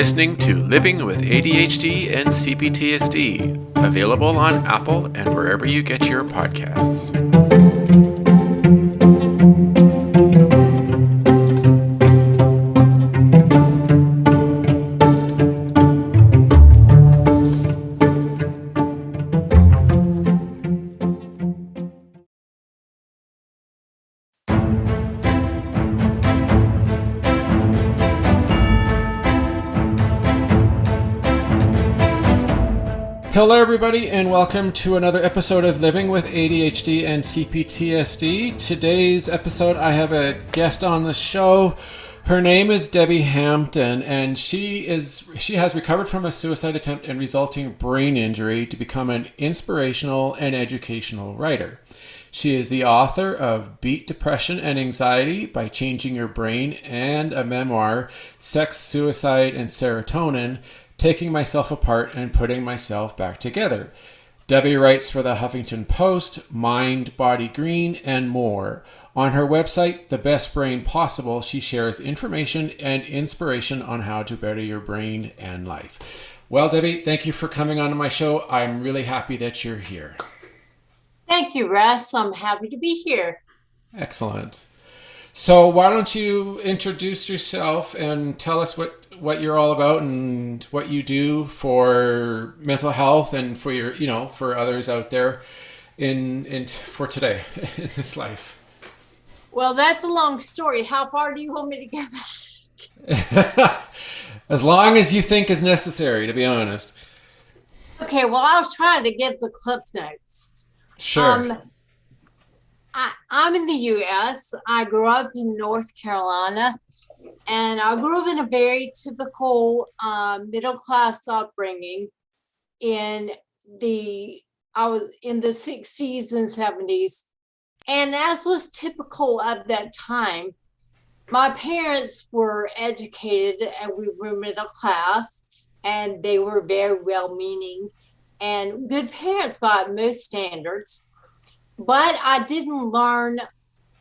listening to Living with ADHD and CPTSD, available on Apple and wherever you get your podcasts. Hello everybody and welcome to another episode of Living with ADHD and CPTSD. Today's episode I have a guest on the show. Her name is Debbie Hampton and she has recovered from a suicide attempt and resulting brain injury to become an inspirational and educational writer. She is the author of Beat Depression and Anxiety by Changing Your Brain and a memoir, Sex, Suicide, and Serotonin, Taking Myself Apart and Putting Myself Back Together. Debbie writes for the Huffington Post, Mind, Body Green, and more. On her website, The Best Brain Possible, she shares information and inspiration on how to better your brain and life. Well, Debbie, thank you for coming on to my show. I'm really happy that you're here. Thank you, Russ. I'm happy to be here. Excellent. So why don't you introduce yourself and tell us what you're all about and what you do for mental health and for your, for others out there for today in this life. Well, that's a long story. How far do you want me to go? As long as you think is necessary, to be honest. Okay, well, I'll try to give the Cliff Notes. Sure. I'm in the U.S. I grew up in North Carolina, and I grew up in a very typical middle-class upbringing. I was in the 60s and 70s, and as was typical of that time, my parents were educated, and we were middle class, and they were very well-meaning and good parents by most standards. But I didn't learn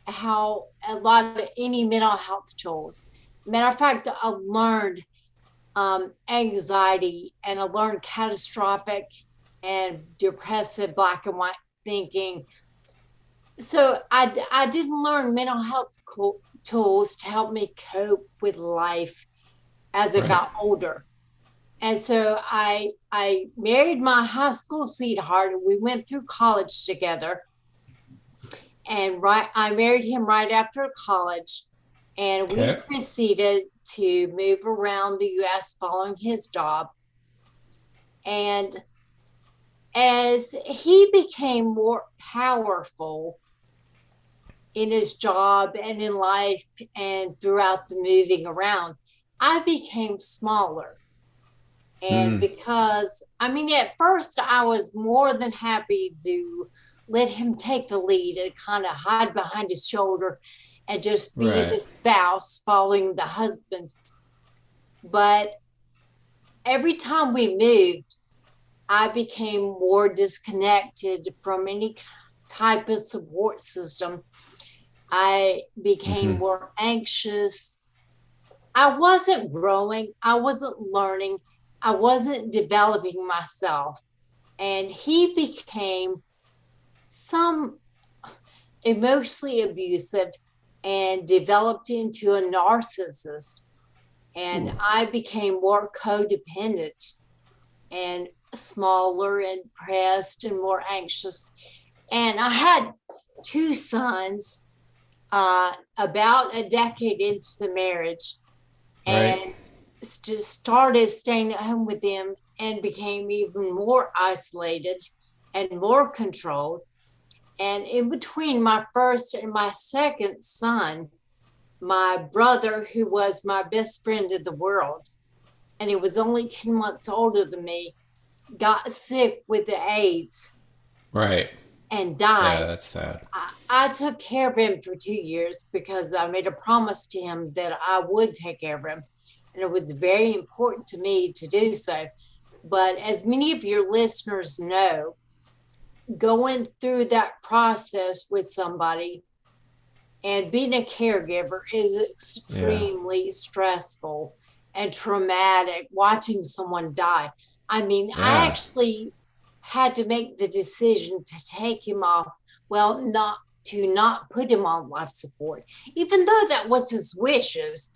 any mental health tools. Matter of fact, I learned anxiety, and I learned catastrophic and depressive black and white thinking. So I didn't learn mental health tools to help me cope with life as I got older. And so I married my high school sweetheart, and we went through college together. And I married him right after college, and we proceeded to move around the U.S. following his job. And as he became more powerful in his job and in life and throughout the moving around, I became smaller. And because, at first I was more than happy to let him take the lead and kind of hide behind his shoulder and just be the spouse following the husband. But every time we moved, I became more disconnected from any type of support system. I became more anxious. I wasn't growing. I wasn't learning. I wasn't developing myself. And he became some emotionally abusive and developed into a narcissist. And I became more codependent and smaller and depressed and more anxious. And I had two sons about a decade into the marriage, and just started staying at home with them and became even more isolated and more controlled. And in between my first and my second son, my brother, who was my best friend in the world, and he was only 10 months older than me, got sick with the AIDS. Right. And died. Yeah, that's sad. I took care of him for 2 years because I made a promise to him that I would take care of him. And it was very important to me to do so. But as many of your listeners know, going through that process with somebody and being a caregiver is extremely stressful. and traumatic watching someone die. I mean, I Yeah. actually had to make the decision to take him off. Well, not put him on life support, even though that was his wishes.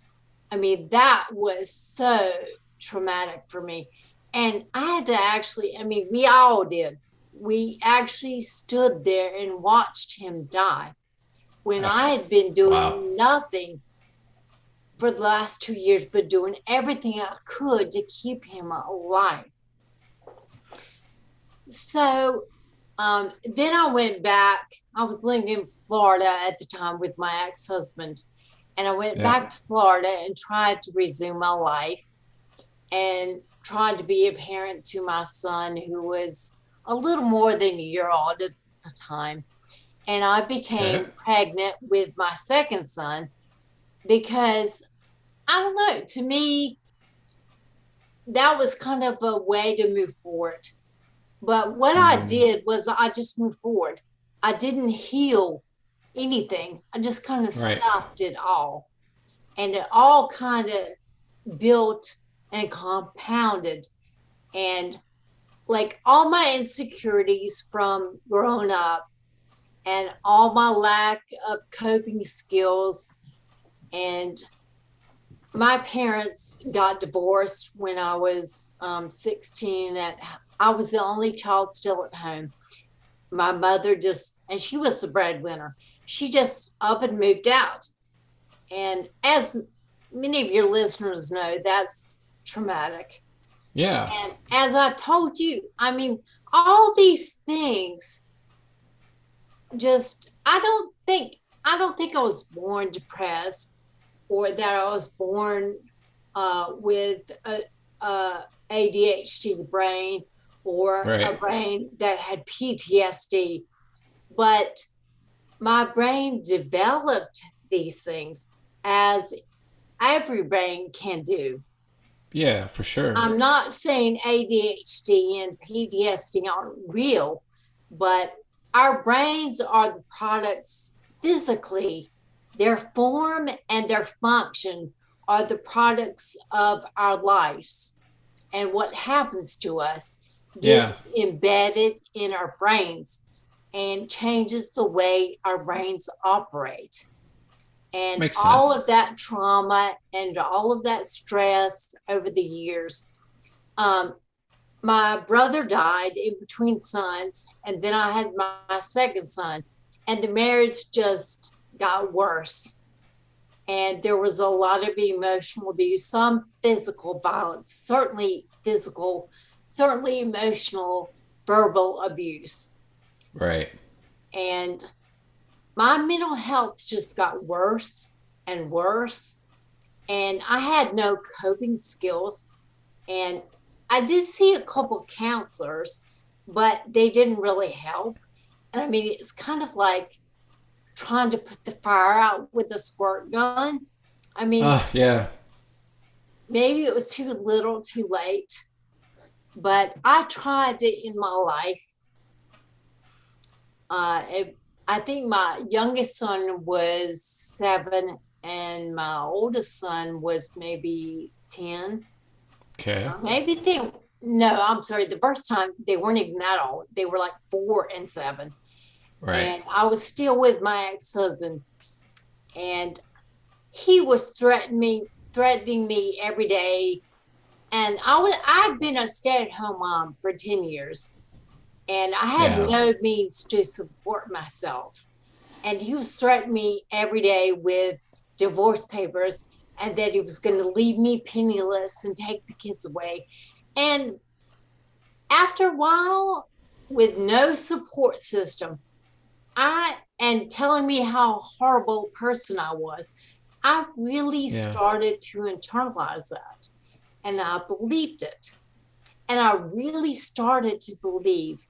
I mean, that was so traumatic for me. And I had to actually, I mean, we all did. We actually stood there and watched him die when I had been Wow. doing nothing for the last 2 years, but doing everything I could to keep him alive. So then I went back. I was living in Florida at the time with my ex-husband. And I went Yeah. back to Florida and tried to resume my life and tried to be a parent to my son, who was a little more than a year old at the time. And I became pregnant with my second son because, I don't know, to me, that was kind of a way to move forward. But what I did was I just moved forward. I didn't heal anything. I just kind of stuffed it all. And it all kind of built and compounded. And like all my insecurities from growing up and all my lack of coping skills, and my parents got divorced when I was 16. I was the only child still at home. My mother and she was the breadwinner. She just up and moved out. And as many of your listeners know, that's traumatic. Yeah. And as I told you, I mean, all these things I don't think I was born depressed, or that I was born with a ADHD brain, or a brain that had PTSD. But my brain developed these things, as every brain can do. Yeah, for sure. I'm not saying ADHD and PTSD aren't real, but our brains are the products physically. Their form and their function are the products of our lives. And what happens to us gets embedded in our brains and changes the way our brains operate. And Makes all sense. of that trauma and all of that stress over the years. My brother died in between sons, and then I had my second son, and the marriage just got worse. And there was a lot of emotional abuse, some physical violence, certainly physical, certainly emotional, verbal abuse. Right. And my mental health just got worse and worse. And I had no coping skills. And I did see a couple counselors, but they didn't really help. And I mean, it's kind of like trying to put the fire out with a squirt gun. I mean, Yeah. maybe it was too little, too late, but I tried it in my life. I think my youngest son was 7, and my oldest son was maybe 10. Okay. Maybe no, I'm sorry. The first time they weren't even that old. They were like 4 and 7. Right. And I was still with my ex-husband, and he was threatening me every day. And I'd been a stay-at-home mom for 10 years, and I had no means to support myself. And he was threatening me every day with divorce papers, and that he was going to leave me penniless and take the kids away. And after a while, with no support system, and telling me how horrible a person I was, I really started to internalize that. And I believed it. And I really started to believe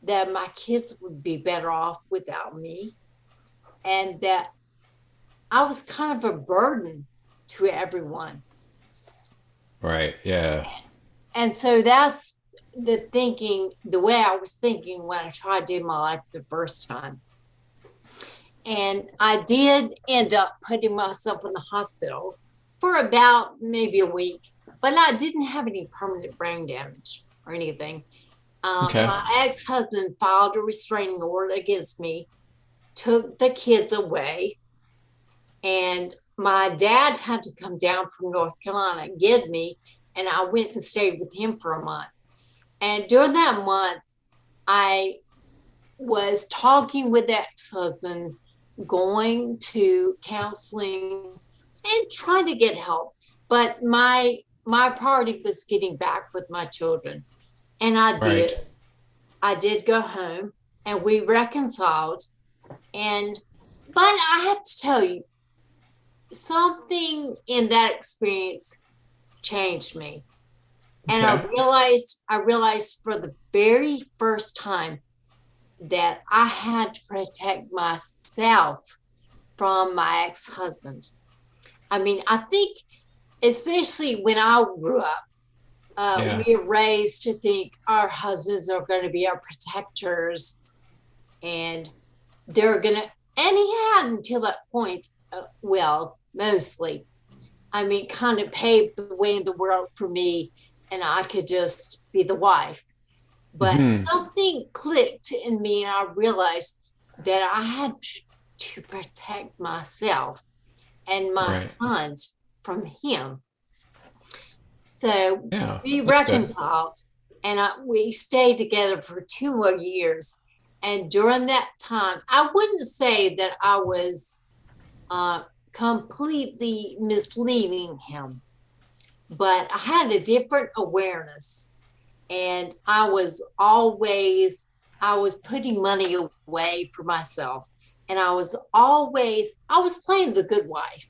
that my kids would be better off without me, and that I was kind of a burden to everyone. Right. Yeah. And so that's the way I was thinking when I tried to do my life the first time. And I did end up putting myself in the hospital for about maybe a week, but I didn't have any permanent brain damage or anything. Okay. My ex-husband filed a restraining order against me, took the kids away, and my dad had to come down from North Carolina and get me, and I went and stayed with him for a month. And during that month, I was talking with the ex-husband, going to counseling and trying to get help. But my priority was getting back with my children. And I did. Right. I did go home and we reconciled. But I have to tell you, something in that experience changed me. And Okay. I realized for the very first time that I had to protect myself from my ex-husband. I mean, I think, especially when I grew up, Yeah. we were raised to think our husbands are going to be our protectors, and they're going to, and he had until that point, well, mostly, I mean, kind of paved the way in the world for me, and I could just be the wife. But something clicked in me, and I realized that I had to protect myself and my sons from him. So Yeah. we That's good. reconciled, and we stayed together for 2 more years. And during that time, I wouldn't say that I was completely misleading him, but I had a different awareness. And I was putting money away for myself. And I was playing the good wife.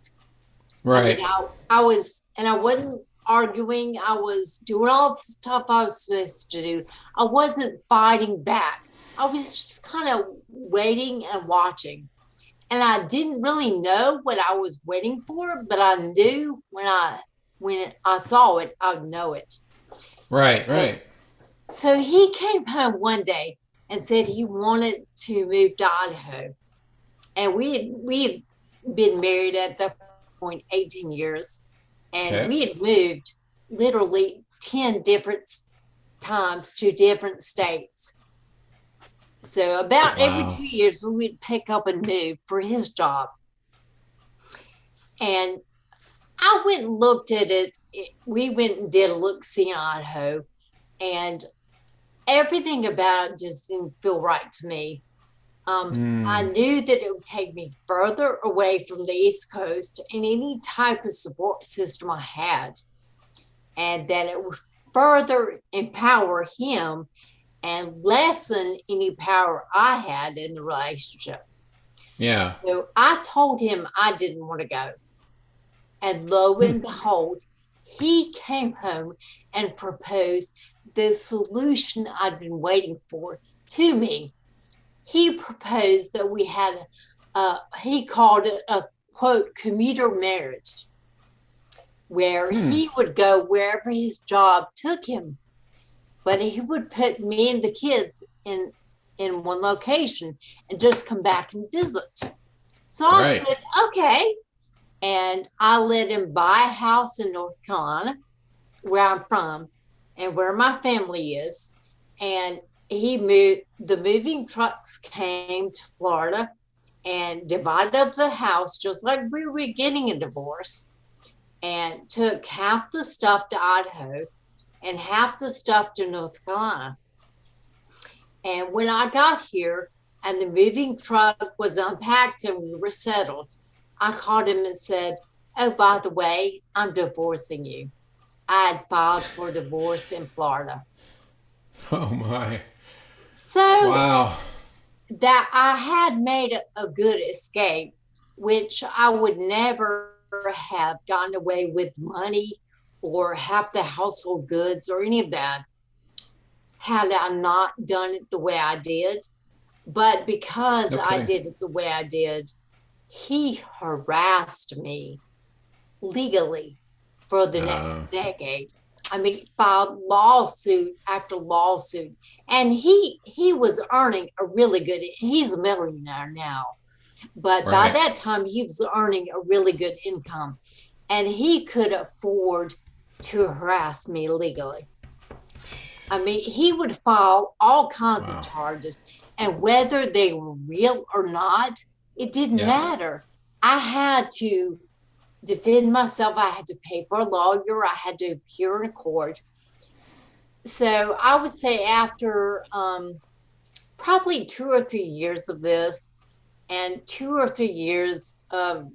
Right. I mean, I wasn't arguing. I was doing all the stuff I was supposed to do. I wasn't fighting back. I was just kind of waiting and watching. And I didn't really know what I was waiting for, but I knew when I saw it, I'd know it. Right. So he came home one day and said he wanted to move to Idaho. And we had been married at that point 18 years. And Okay. we had moved literally 10 different times to different states. So about every 2 years, we would pick up and move for his job. And I went and looked at it. We went and did a look-see in Idaho. And everything about it just didn't feel right to me. I knew that it would take me further away from the East Coast and any type of support system I had, and that it would further empower him and lessen any power I had in the relationship. Yeah. So I told him I didn't want to go. And lo and behold, he came home and proposed the solution I'd been waiting for to me. He proposed that we had, he called it a, quote, commuter marriage, where he would go wherever his job took him, but he would put me and the kids in one location and just come back and visit. So I said, okay. And I let him buy a house in North Carolina, where I'm from and where my family is. And he moved, the moving trucks came to Florida and divided up the house just like we were getting a divorce, and took half the stuff to Idaho and half the stuff to North Carolina. And when I got here and the moving truck was unpacked and we were settled, I called him and said, oh, by the way, I'm divorcing you. I had filed for divorce in Florida. Oh my. So wow. That I had made a good escape, which I would never have gotten away with money or half the household goods or any of that had I not done it the way I did. But because I did it the way I did, he harassed me legally for the next decade. I mean, filed lawsuit after lawsuit. And he was earning a really good, he's a millionaire now. But by that time, he was earning a really good income. and he could afford to harass me legally. I mean, he would file all kinds of charges, and whether they were real or not, it didn't matter. I had to defend myself. I had to pay for a lawyer. I had to appear in court. So I would say after probably 2 or 3 years of this, and 2 or 3 years of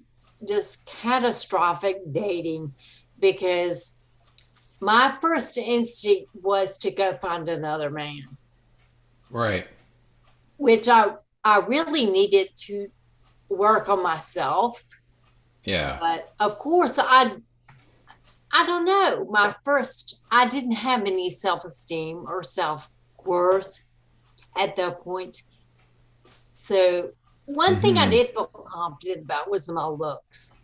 just catastrophic dating, because my first instinct was to go find another man. Right. Which I really needed to work on myself. Yeah. But of course, I don't know. I didn't have any self-esteem or self-worth at that point. So one thing I did feel confident about was my looks.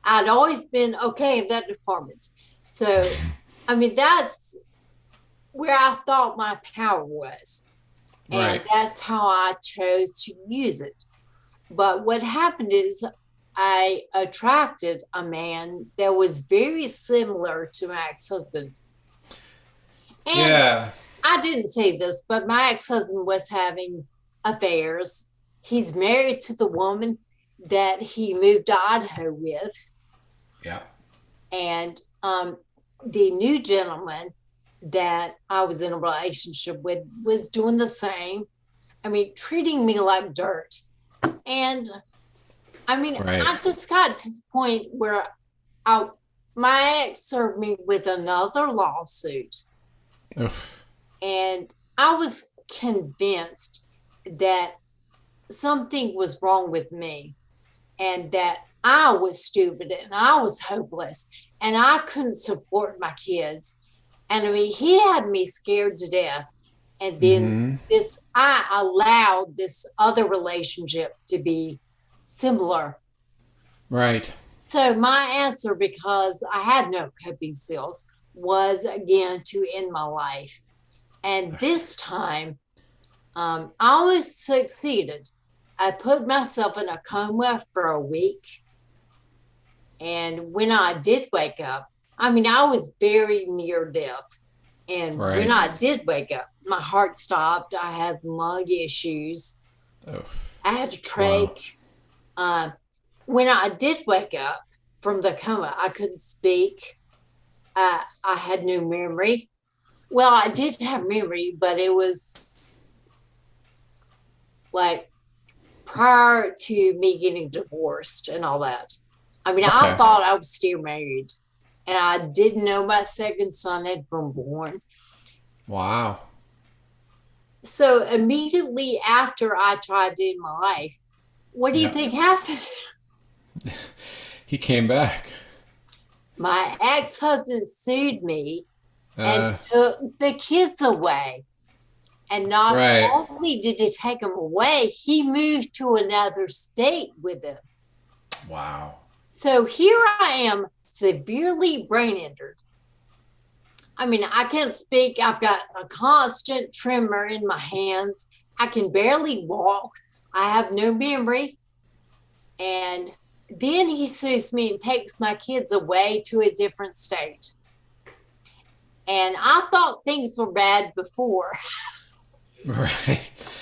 I'd always been okay in that department. So, I mean, that's where I thought my power was. And that's how I chose to use it. But what happened is I attracted a man that was very similar to my ex-husband. And I didn't say this, but my ex-husband was having affairs. He's married to the woman that he moved to Idaho with. Yeah. And the new gentleman that I was in a relationship with was doing the same. I mean, treating me like dirt. And I mean, I just got to the point where my ex served me with another lawsuit. Oof. And I was convinced that something was wrong with me and that I was stupid and I was hopeless and I couldn't support my kids. And I mean, he had me scared to death. And then I allowed this other relationship to be similar. Right. So my answer, because I had no coping skills, was again to end my life. And this time, I almost succeeded. I put myself in a coma for a week. And when I did wake up, I mean, I was very near death. And when I did wake up, my heart stopped. I had lung issues. I had a trach. Wow. When I did wake up from the coma, I couldn't speak. I had no memory. Well, I did have memory, but it was like prior to me getting divorced and all that. I mean, I thought I was still married. And I didn't know my second son had been born. Wow. So immediately after I tried to end my life, what do you think happened? He came back. My ex-husband sued me and took the kids away. And not only did he take them away, he moved to another state with them. Wow. So here I am, severely brain injured. I mean, I can't speak. I've got a constant tremor in my hands. I can barely walk. I have no memory. And then he sues me and takes my kids away to a different state. And I thought things were bad before. Right.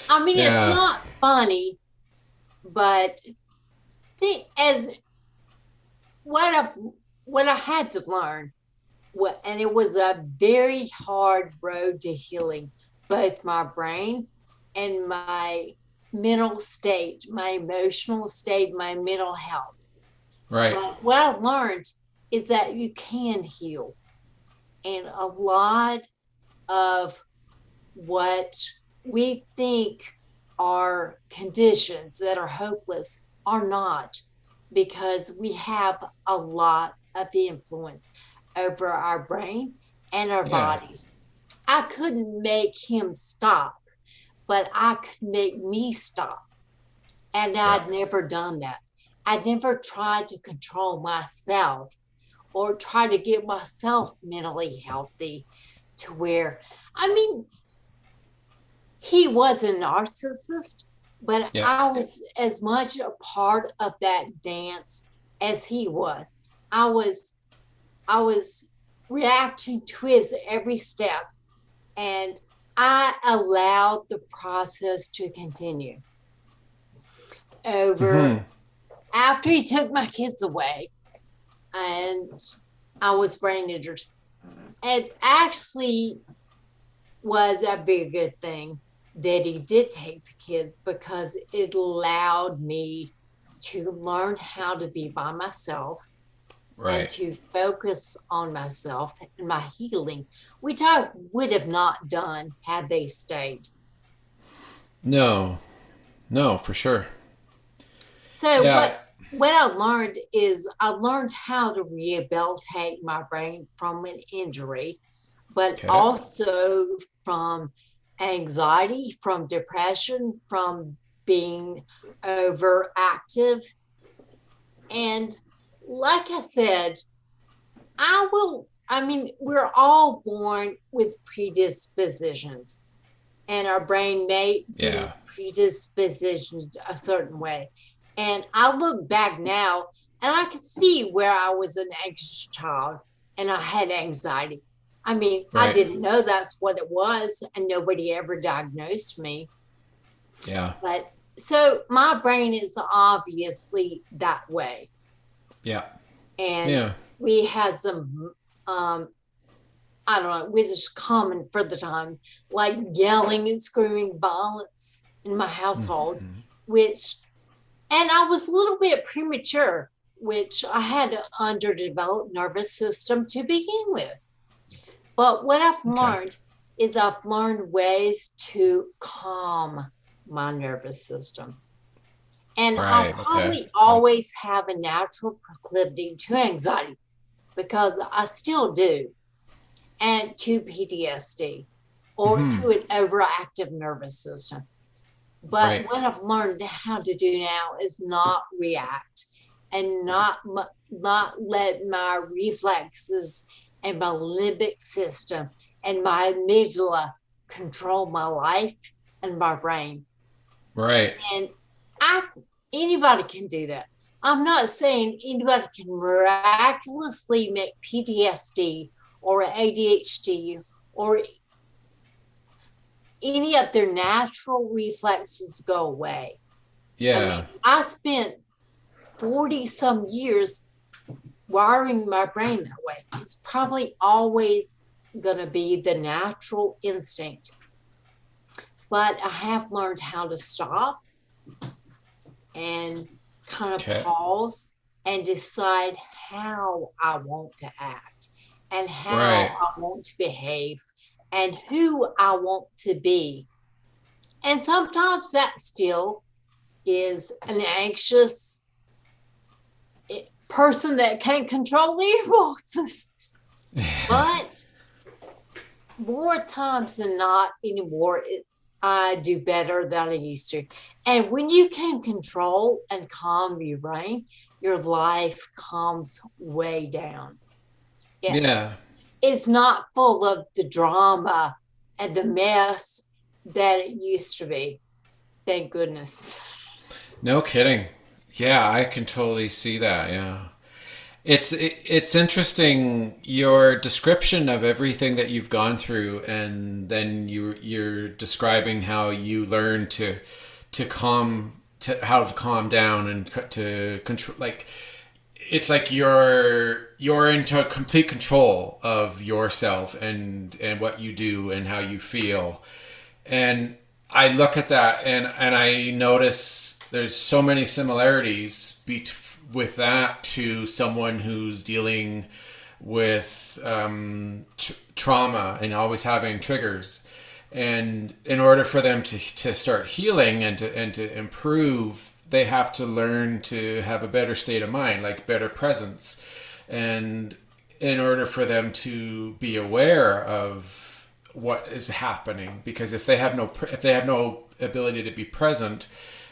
I mean, it's not funny, but as what I had to learn, and it was a very hard road to healing, both my brain and my mental state, my emotional state, my mental health. Right. But what I learned is that you can heal. And a lot of what we think are conditions that are hopeless are not, because we have a lot of influence over our brain and our bodies. I couldn't make him stop, but I could make me stop. And I'd never done that. I'd never tried to control myself or try to get myself mentally healthy to where, I mean, he was a narcissist, but I was as much a part of that dance as he was. I was I was reacting to his every step, and I allowed the process to continue. Over Mm-hmm. after he took my kids away, and I was brain injured, it actually was a very good thing that he did take the kids, because it allowed me to learn how to be by myself and Right. to focus on myself and my healing, which I would have not done had they stayed. No. No, for sure. So Yeah. what I learned is I learned how to rehabilitate my brain from an injury, but Okay. also from anxiety, from depression, from being overactive. And like I said, we're all born with predispositions, and our brain may be Yeah. predispositioned a certain way. And I look back now and I can see where I was an anxious child and I had anxiety. I Right. didn't know that's what it was, and nobody ever diagnosed me. Yeah. But so my brain is obviously that way. Yeah. And Yeah. we had some, I don't know, which is common for the time, like yelling and screaming violence in my household, Mm-hmm. which, and I was a little bit premature, which I had an underdeveloped nervous system to begin with. But what I've Okay. learned is I've learned ways to calm my nervous system. And I'll Right. Okay. probably Okay. always have a natural proclivity to anxiety, because I still do, and to PTSD, or Mm-hmm. to an overactive nervous system. But Right. what I've learned how to do now is not react, and not let my reflexes and my limbic system and my amygdala control my life and my brain. Right. And I anybody can do that. I'm not saying anybody can miraculously make PTSD or ADHD or any of their natural reflexes go away. Yeah. I spent 40 some years wiring my brain that way. It's probably always going to be the natural instinct. But I have learned how to stop and kind of Okay. pause and decide how I want to act and how Right. I want to behave and who I want to be. And sometimes that still is an anxious person that can't control the impulses. But more times than not anymore, I do better than I used to. And when you can control and calm your brain, your life calms way down. Yeah, Yeah. it's not full of the drama and the mess that it used to be. Thank goodness. No kidding. Yeah, I can totally see that. Yeah. It's interesting your description of everything that you've gone through, and then you're describing how you learn to calm to how to calm down and to control. Like it's like you're into complete control of yourself and what you do and how you feel. And I look at that and I notice there's so many similarities with that to someone who's dealing with trauma and always having triggers. And in order for them to start healing and to improve, they have to learn to have a better state of mind, like better presence. And in order for them to be aware of what is happening, because if they have no ability to be present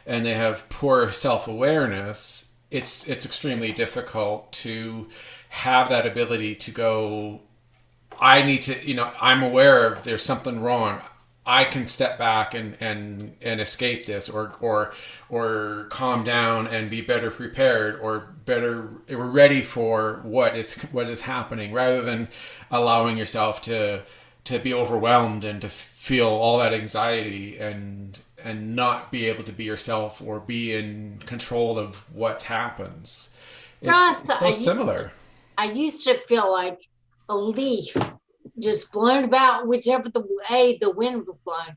and they have poor self-awareness, it's extremely difficult to have that ability to go, I need to, I'm aware of there's something wrong. I can step back and escape this, or calm down and be better prepared, or ready for what is happening, rather than allowing yourself to be overwhelmed and to feel all that anxiety and not be able to be yourself or be in control of what happens. Ross, It's so similar. I used to feel like a leaf just blown about whichever the way the wind was blowing.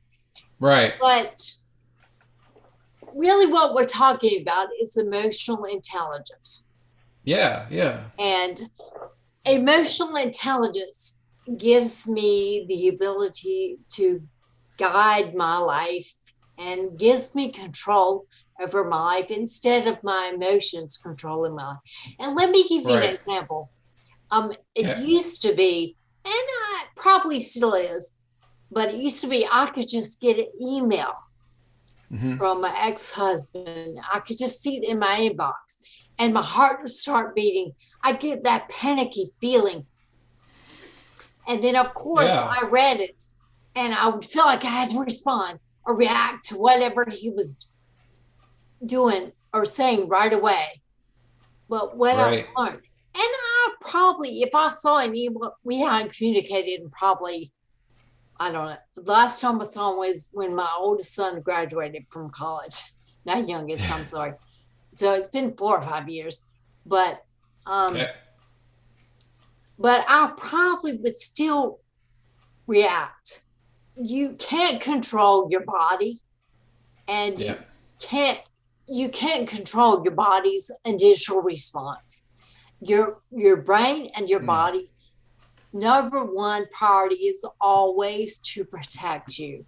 Right. But really what we're talking about is emotional intelligence. Yeah, yeah. And emotional intelligence gives me the ability to guide my life and gives me control over my life instead of my emotions controlling my life. And let me give you an example. It used to be, and it probably still is, but it used to be I could just get an email from my ex-husband. I could just see it in my inbox and my heart would start beating. I'd get that panicky feeling. And then, of course, I read it and I would feel like I had to respond or react to whatever he was doing or saying right away. But what I've learned, and I probably, if I saw an email, we hadn't communicated in probably, I don't know. The last time I saw him was when my oldest son graduated from college. Not youngest, I'm sorry. So it's been 4 or 5 years. But but I probably would still react. You can't control your body, and you can't control your body's initial response. Your brain and your body, number one priority is always to protect you.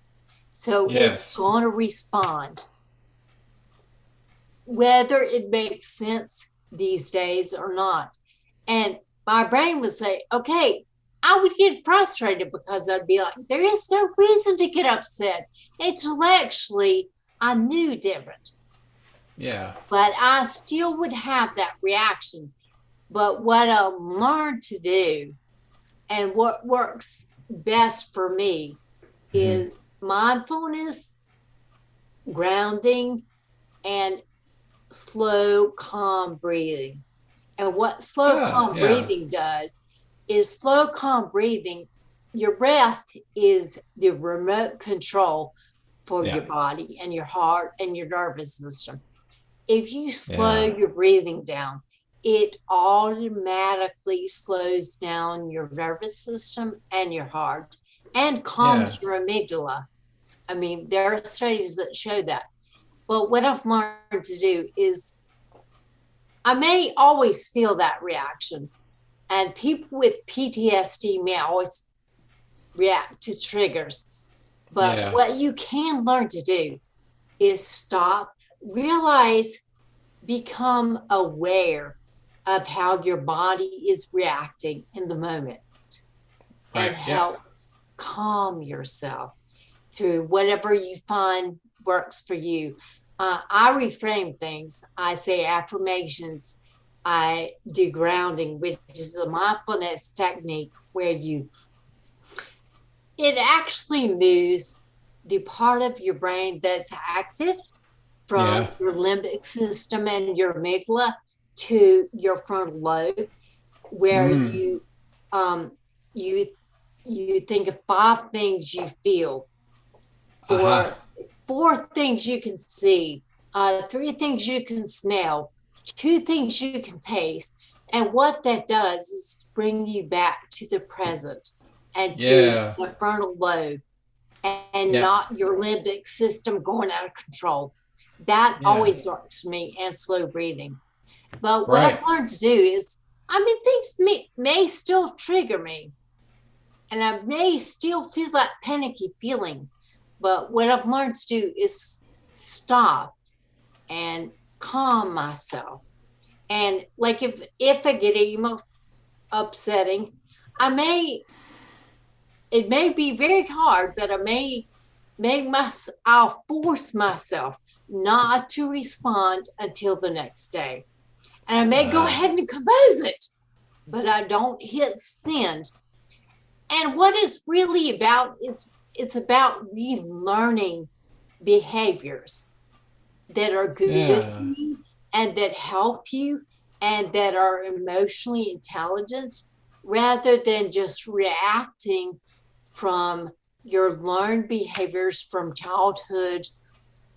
So it's going to respond. Whether it makes sense these days or not. And my brain would say, okay, I would get frustrated because I'd be like, there is no reason to get upset. Intellectually, I knew different. Yeah. But I still would have that reaction. But what I learned to do and what works best for me is mindfulness, grounding, and slow, calm breathing. And what slow, calm breathing does is slow, calm breathing. Your breath is the remote control for your body and your heart and your nervous system. If you slow your breathing down, it automatically slows down your nervous system and your heart and calms your amygdala. I mean, there are studies that show that. But what I've learned to do is I may always feel that reaction. And people with PTSD may always react to triggers. But what you can learn to do is stop, realize, become aware of how your body is reacting in the moment, and help calm yourself through whatever you find works for you. I reframe things. I say affirmations. I do grounding, which is a mindfulness technique where it actually moves the part of your brain that's active from your limbic system and your amygdala to your frontal lobe, where you think of 5 things you feel, or 4 things you can see, 3 things you can smell, 2 things you can taste. And what that does is bring you back to the present and to the frontal lobe, and not your limbic system going out of control. That always works for me, and slow breathing. But what I've learned to do is, I mean, things may still trigger me, and I may still feel that panicky feeling. But what I've learned to do is stop and calm myself. And like if I get emo upsetting, it may be very hard, but I'll force myself not to respond until the next day. And I may go ahead and compose it, but I don't hit send. And what it's really about is it's about relearning behaviors that are good for Yeah. you and that help you and that are emotionally intelligent, rather than just reacting from your learned behaviors from childhood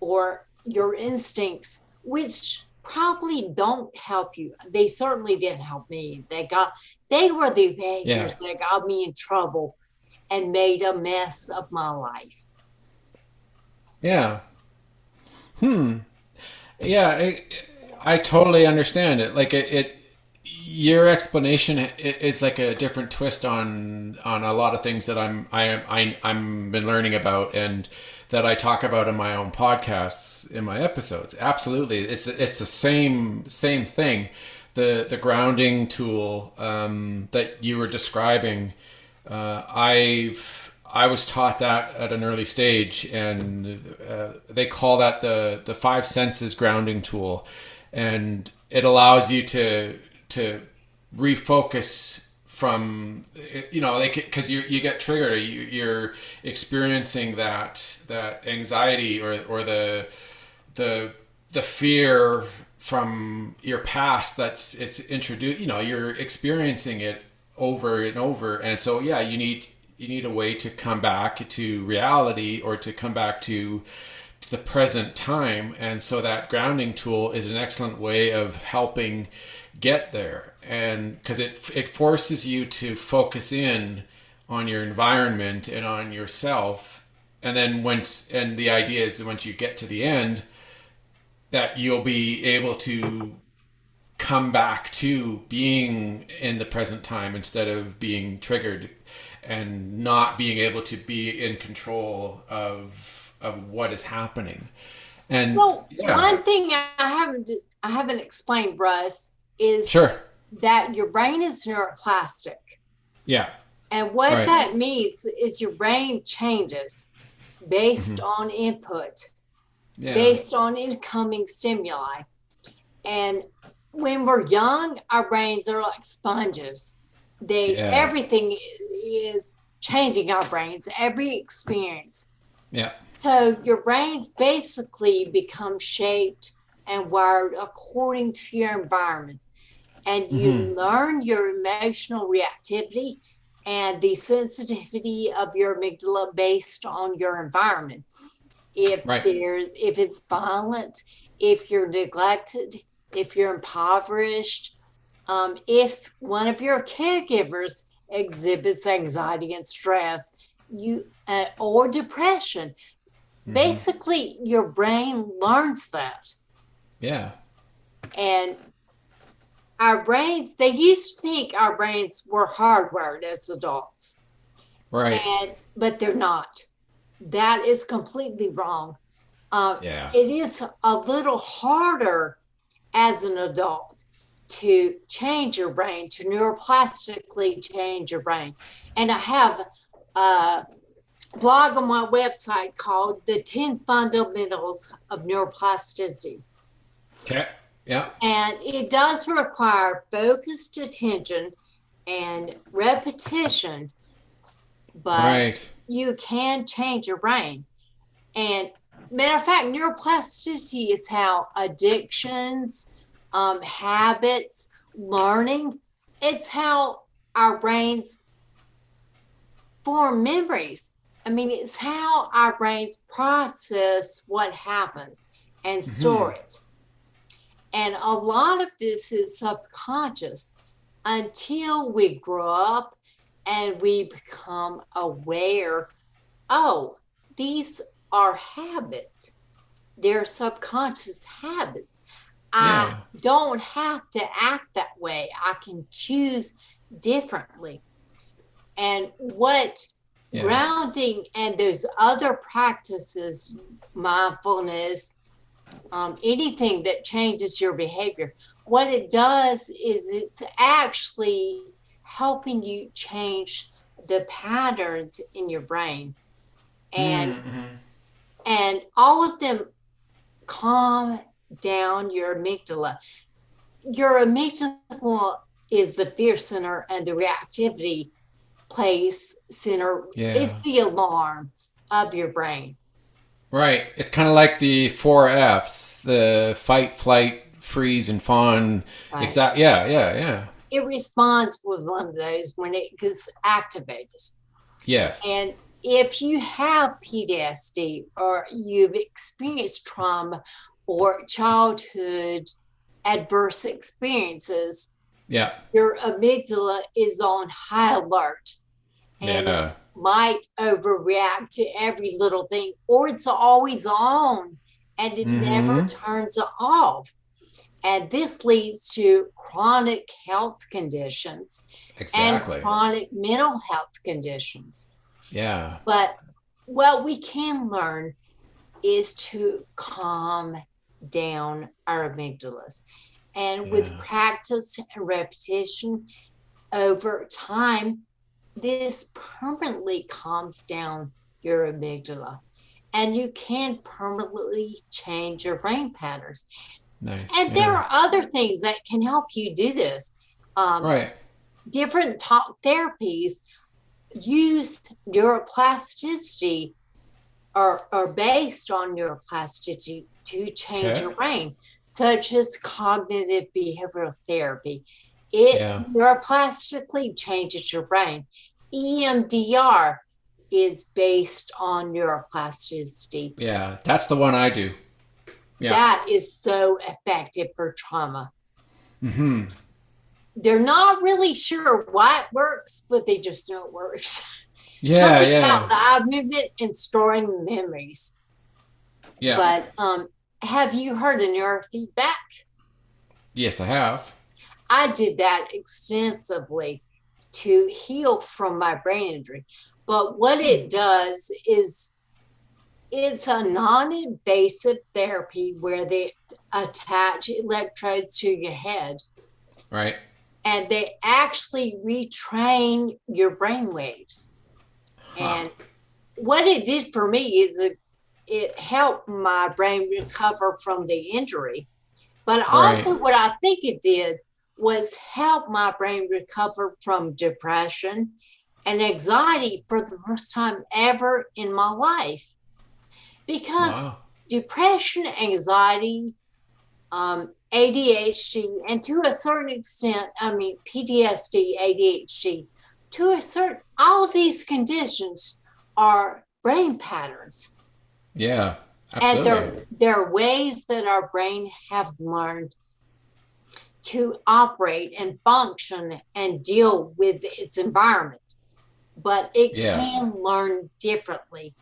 or your instincts, which probably don't help you. They certainly didn't help me. They were the Yeah. behaviors that got me in trouble and made a mess of my life. Yeah. Hmm. Yeah. I totally understand it. Like it your explanation is like a different twist on a lot of things that I'm been learning about and that I talk about in my own podcasts in my episodes. Absolutely, it's the same thing. The grounding tool that you were describing. I was taught that at an early stage, and they call that the five senses grounding tool, and it allows you to refocus from like because you get triggered, you're experiencing that anxiety or the fear from your past that's it's introduced, you're experiencing it over and over, and so yeah, you need a way to come back to reality or to come back to the present time. And so that grounding tool is an excellent way of helping get there. And because it forces you to focus in on your environment and on yourself. And then and the idea is that once you get to the end, that you'll be able to come back to being in the present time instead of being triggered and not being able to be in control of what is happening. And Well, yeah, one thing I haven't explained, Russ, is sure. that your brain is neuroplastic. Yeah, And what right. that means is your brain changes based Hmm. on input, Yeah, based on incoming stimuli. And when we're young, our brains are like sponges. yeah, Everything is changing our brains, every experience. yeah. So your brains basically become shaped and wired according to your environment. And Hmm. you learn your emotional reactivity and the sensitivity of your amygdala based on your environment. Right. If it's violent, if you're neglected, if you're impoverished, if one of your caregivers exhibits anxiety and stress, or depression, Hmm. basically your brain learns that. Yeah. And our brains, they used to think our brains were hardwired as adults, Right. but they're not. That is completely wrong. Yeah. It is a little harder as an adult to change your brain, to neuroplastically change your brain. And I have a blog on my website called The 10 Fundamentals of Neuroplasticity. Okay. Yeah. And it does require focused attention and repetition, but Right. you can change your brain. And matter of fact, neuroplasticity is how addictions, habits, learning, it's how our brains form memories. I mean, it's how our brains process what happens and Hmm. store it. And a lot of this is subconscious until we grow up and we become aware. Oh, these are habits. They're subconscious habits. I Yeah. don't have to act that way. I can choose differently. And what Yeah. grounding and those other practices, mindfulness, anything that changes your behavior, what it does is it's actually helping you change the patterns in your brain. And Mm-hmm. and all of them calm down your amygdala. Your amygdala is the fear center and the reactivity place center. Yeah. It's the alarm. of your brain. Right. It's kind of like the four Fs: the fight, flight, freeze, and fawn. Right. Yeah, yeah, yeah. It responds with one of those when it gets activated. Yes. And if you have PTSD or you've experienced trauma or childhood adverse experiences, Yeah. your amygdala is on high alert and Yeah. might overreact to every little thing, or it's always on and it never turns off. And this leads to chronic health conditions Exactly. and chronic mental health conditions. Yeah. But what we can learn is to calm down our amygdalas. And with practice and repetition over time, this permanently calms down your amygdala. And you can permanently change your brain patterns. Nice. And there are other things that can help you do this. Right. Different talk therapies use neuroplasticity or are based on neuroplasticity to change your brain, such as cognitive behavioral therapy. It neuroplastically changes your brain. EMDR is based on neuroplasticity. Yeah, that's the one I do. Yeah. That is so effective for trauma. Mm-hmm. They're not really sure why it works, but they just know it works. Yeah, Something about the eye movement and storing memories. Yeah. But have you heard of neurofeedback? Yes, I have. I did that extensively to heal from my brain injury. But what it does is it's a non-invasive therapy where they attach electrodes to your head. Right. And they actually retrain your brain waves. And what it did for me is it helped my brain recover from the injury. But also what I think it did was help my brain recover from depression and anxiety for the first time ever in my life. Because depression, anxiety, ADHD, and to a certain extent, PTSD, ADHD, all of these conditions are brain patterns. Yeah, absolutely. And there are ways that our brain have learned to operate and function and deal with its environment. But it can learn differently.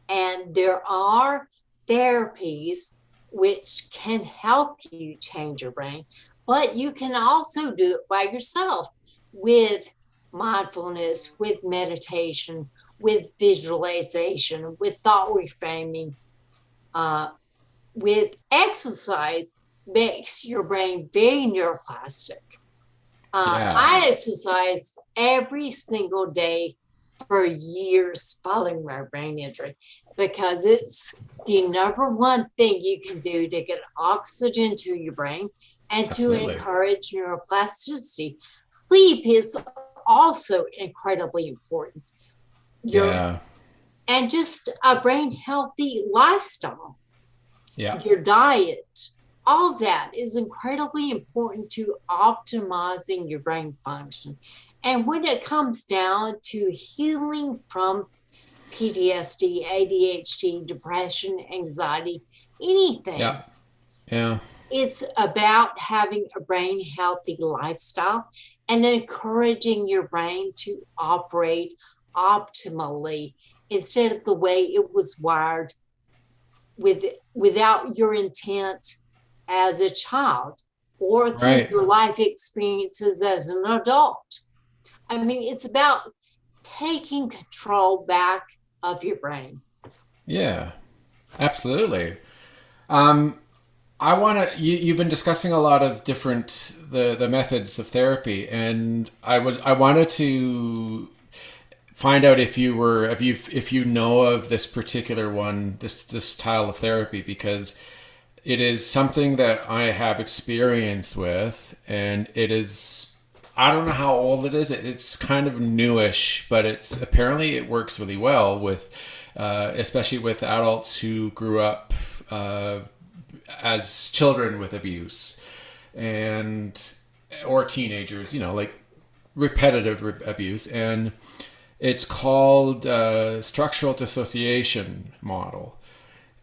And there are therapies which can help you change your brain, but you can also do it by yourself with mindfulness, with meditation, with visualization, with thought reframing, with exercise. Makes your brain very neuroplastic. I exercised every single day for years following my brain injury because it's the number one thing you can do to get oxygen to your brain and to encourage neuroplasticity. Sleep is also incredibly important. And just a brain healthy lifestyle. Your diet, all of that is incredibly important to optimizing your brain function. And when it comes down to healing from PTSD, ADHD, depression, anxiety, anything, it's about having a brain healthy lifestyle and encouraging your brain to operate optimally instead of the way it was wired without your intent as a child or through your life experiences as an adult. I mean, it's about taking control back of your brain. Yeah, absolutely. I want to. You've been discussing a lot of different the methods of therapy, and I wanted to find out if you know of this particular one, this style of therapy, because it is something that I have experience with, and it is, I don't know how old it is. It's kind of newish, but apparently it works really well with especially with adults who grew up as children with abuse and or teenagers, like repetitive abuse. And it's called structural dissociation model.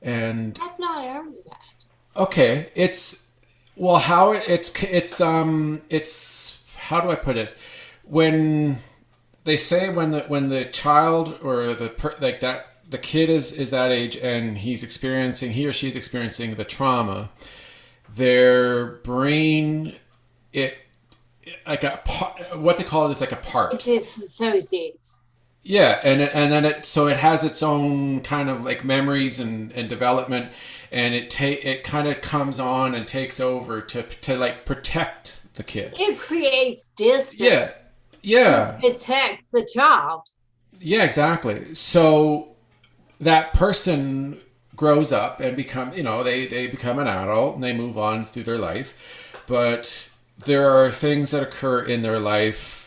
And I've not heard of that. okay, it's well, how it's how do I put it? When they say when the child or like that the kid is that age and he or she's experiencing the trauma, their brain, it like what they call it is like a part. It disassociates. Yeah, and then it has its own kind of like memories and development, and it kind of comes on and takes over to like protect the kid. It creates distance. Yeah. To protect the child. Yeah, exactly. So that person grows up and they become an adult and they move on through their life, but there are things that occur in their life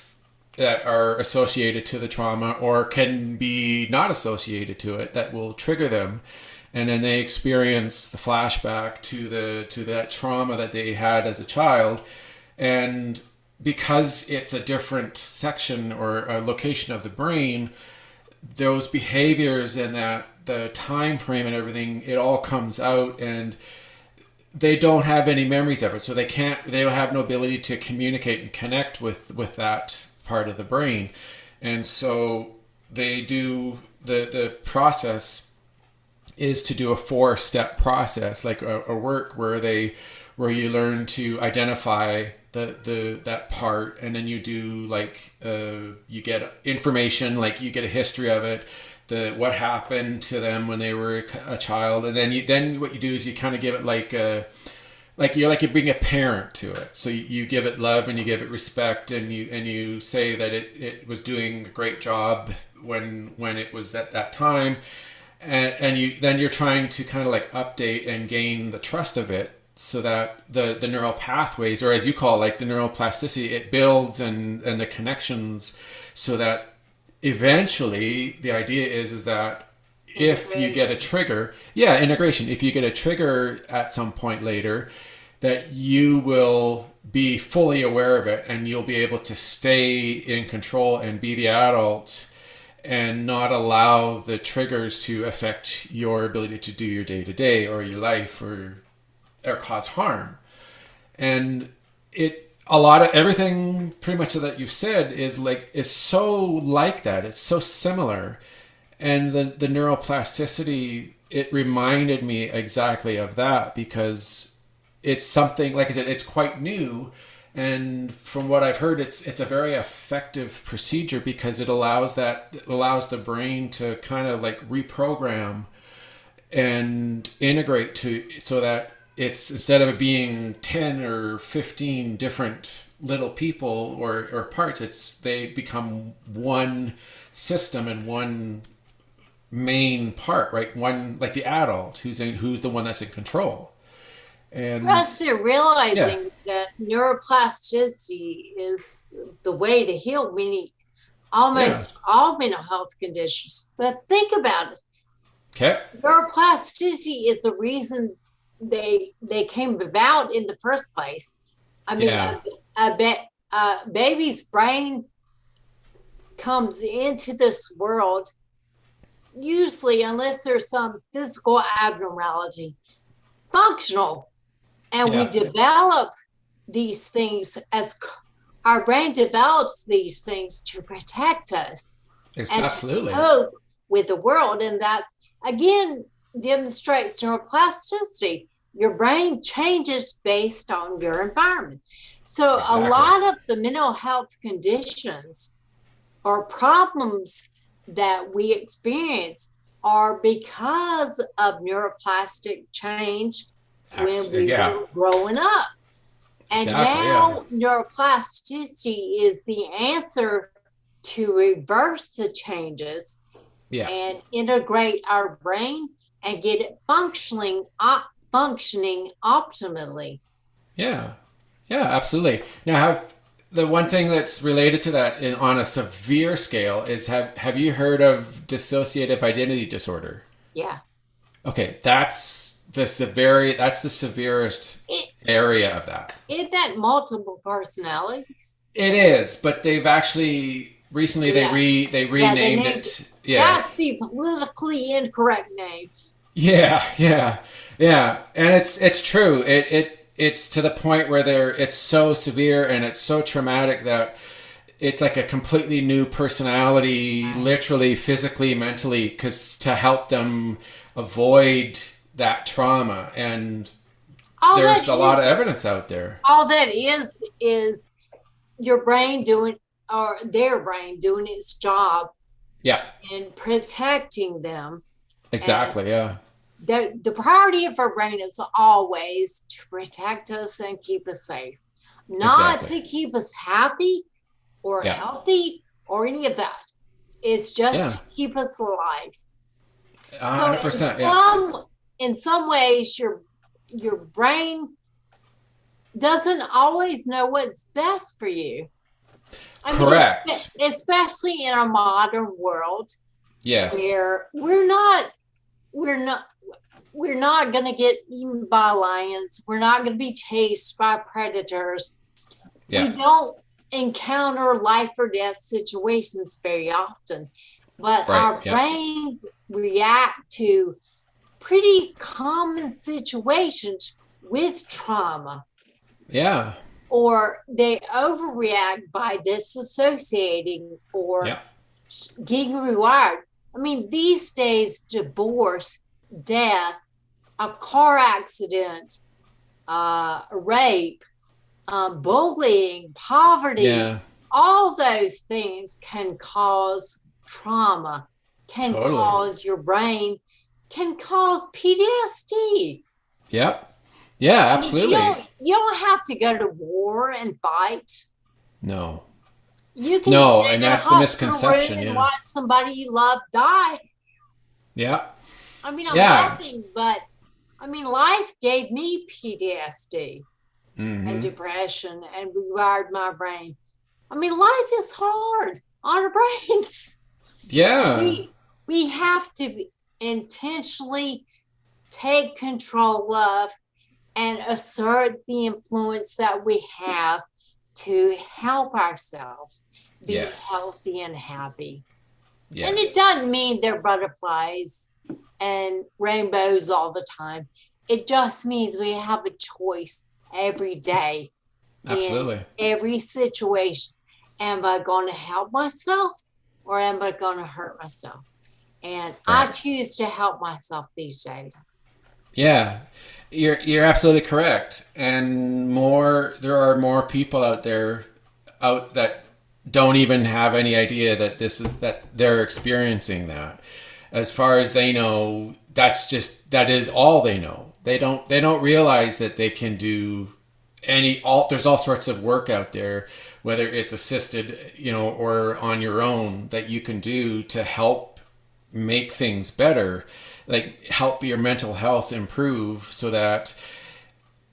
that are associated to the trauma or can be not associated to it that will trigger them, and then they experience the flashback to that trauma that they had as a child. And because it's a different section or a location of the brain, those behaviors and that the time frame and everything, it all comes out, and they don't have any memories of it, so they don't have no ability to communicate and connect with that part of the brain. And so they do the process is to do a 4-step process, like a work where you learn to identify that part, and then you do like you get information, like you get a history of it, what happened to them when they were a child, and then what you do is you kind of give it like you're being a parent to it. So you give it love and you give it respect, and you say that it was doing a great job when it was at that time, and you're trying to kind of like update and gain the trust of it, so that the neural pathways, or as you call it, like the neuroplasticity, it builds and the connections, so that eventually the idea is that if you get a trigger, integration, if you get a trigger at some point later, that you will be fully aware of it and you'll be able to stay in control and be the adult and not allow the triggers to affect your ability to do your day-to-day or your life or cause harm. And a lot of everything pretty much that you've said is so like that. It's so similar. And the neuroplasticity, it reminded me exactly of that, because it's something, like I said, it's quite new. And from what I've heard, it's a very effective procedure, because it allows the brain to kind of like reprogram and integrate so that it's, instead of it being 10 or 15 different little people or parts, they become one system and one main part, right? One, like the adult who's the one that's in control. And plus they're realizing that neuroplasticity is the way to heal almost all mental health conditions. But think about it. Okay. Neuroplasticity is the reason they came about in the first place. I mean, a baby's brain comes into this world usually, unless there's some physical abnormality, functional. And we develop these things as our brain develops these things to protect us. Absolutely. And to cope with the world. And that, again, demonstrates neuroplasticity. Your brain changes based on your environment. So a lot of the mental health conditions or problems that we experience are because of neuroplastic change when we were growing up. And now neuroplasticity is the answer to reverse the changes and integrate our brain and get it functioning optimally. Yeah, absolutely. Now, the one thing that's related to that on a severe scale is have you heard of dissociative identity disorder? Yeah. Okay, that's the severest It, area of that. it that multiple personalities. It is, but they've actually recently Yeah. they Yeah, they renamed named it. Yeah. that's the politically incorrect name. Yeah, yeah, yeah, and it's true. It's to the point where it's so severe and it's so traumatic that it's like a completely new personality, Right. literally, physically, mentally, because to help them avoid that trauma. And All that there's a lot of is evidence out there. all that is your brain doing or their brain doing its job Yeah, and protecting them. And exactly. Yeah, the priority of our brain is always to protect us and keep us safe, not exactly. to keep us happy or Yeah, healthy or any of that. It's just yeah, to keep us alive. So 100%. Yeah, in some ways your brain doesn't always know what's best for you. I mean, correct. especially in a modern world Yes. where we're not we're not going to get eaten by lions. We're not going to be chased by predators. We Yeah. don't encounter life or death situations very often, but Right. our Yeah. brains react to pretty common situations with trauma, Yeah. or they overreact by disassociating or Yeah. getting rewired. I mean, these days, divorce, death, a car accident, rape, bullying, poverty, Yeah. all those things can cause trauma, can Totally. cause your brain, can cause PTSD. Yep. Yeah. I mean, Absolutely. you don't have to go to war and fight. No. You can No, sit and in a that's the hospital room misconception. and Yeah. watch somebody you love die. Yeah. I mean, I'm Yeah. laughing, but I mean, life gave me PTSD and Mm-hmm. depression and rewired my brain. I mean, life is hard on our brains. Yeah. We have to intentionally take control of and assert the influence that we have to help ourselves be Yes. healthy and happy. Yes. And it doesn't mean they're butterflies and rainbows all the time. It just means we have a choice every day in Absolutely. every situation. Am I going to help myself or am I going to hurt myself? And I Right. choose to help myself these days. Yeah. You're absolutely correct. And there are more people out there out that don't even have any idea that they're experiencing that. As far as they know, that is all they know. They don't realize that they can do there's all sorts of work out there, whether it's assisted, or on your own, that you can do to help make things better, like help your mental health improve, so that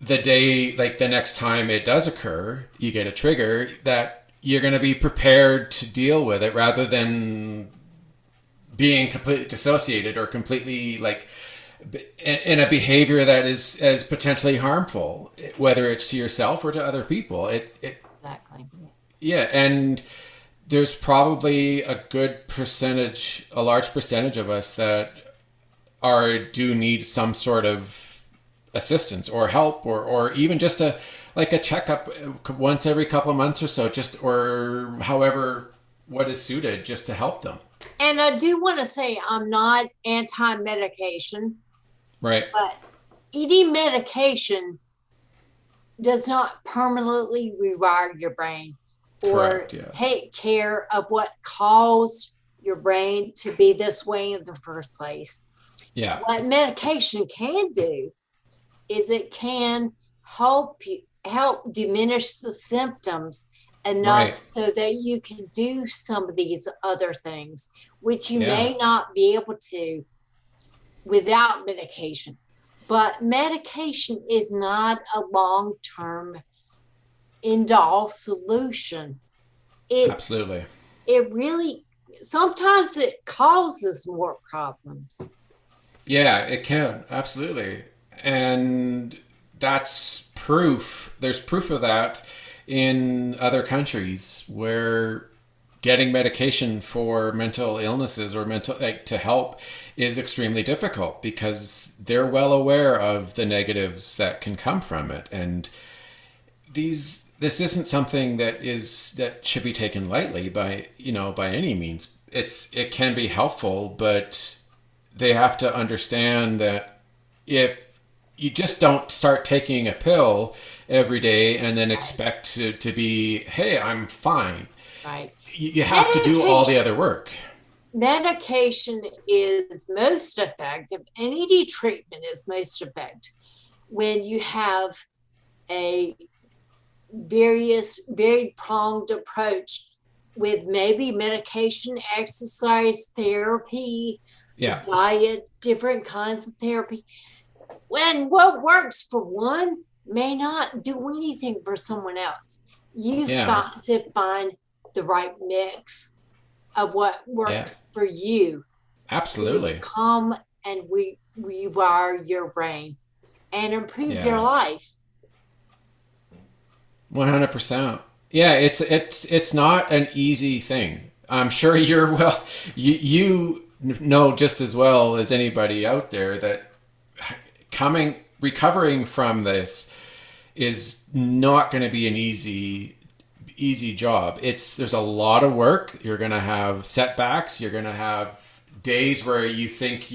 the next time it does occur, you get a trigger, that you're going to be prepared to deal with it, rather than being completely dissociated or completely like in a behavior that is potentially harmful, whether it's to yourself or to other people. Exactly. Yeah, and there's probably a large percentage of us that do need some sort of assistance or help, or even just a checkup once every couple of months or so, or however what is suited, just to help them. And I do want to say I'm not anti-medication, Right. but eating medication does not permanently rewire your brain or Correct. Yeah. take care of what caused your brain to be this way in the first place. Yeah. What medication can do is it can help diminish the symptoms enough, Right. so that you can do some of these other things, which you Yeah. may not be able to without medication. But medication is not a long-term, end all solution. It's Absolutely. it really sometimes it causes more problems. Yeah, it can. Absolutely. And that's proof. There's proof of that in other countries where getting medication for mental illnesses or mental like to help is extremely difficult because they're well aware of the negatives that can come from it. And this isn't something that should be taken lightly by by any means. It can be helpful, but they have to understand that if you just don't start taking a pill every day and then Right. expect to be, hey, I'm fine. Right. You have to do all the Medication other work. medication is most effective, and any treatment is most effective when you have a very pronged approach with maybe medication, exercise, therapy, Yeah. diet, different kinds of therapy. When what works for one may not do anything for someone else. You've Yeah. got to find the right mix of what Yeah. works for you to Absolutely. calm and rewire your brain and improve your Yeah. life. 100%. Yeah, it's not an easy thing. I'm sure you know just as well as anybody out there that recovering from this is not going to be an easy job. There's a lot of work. You're going to have setbacks. You're going to have days where you think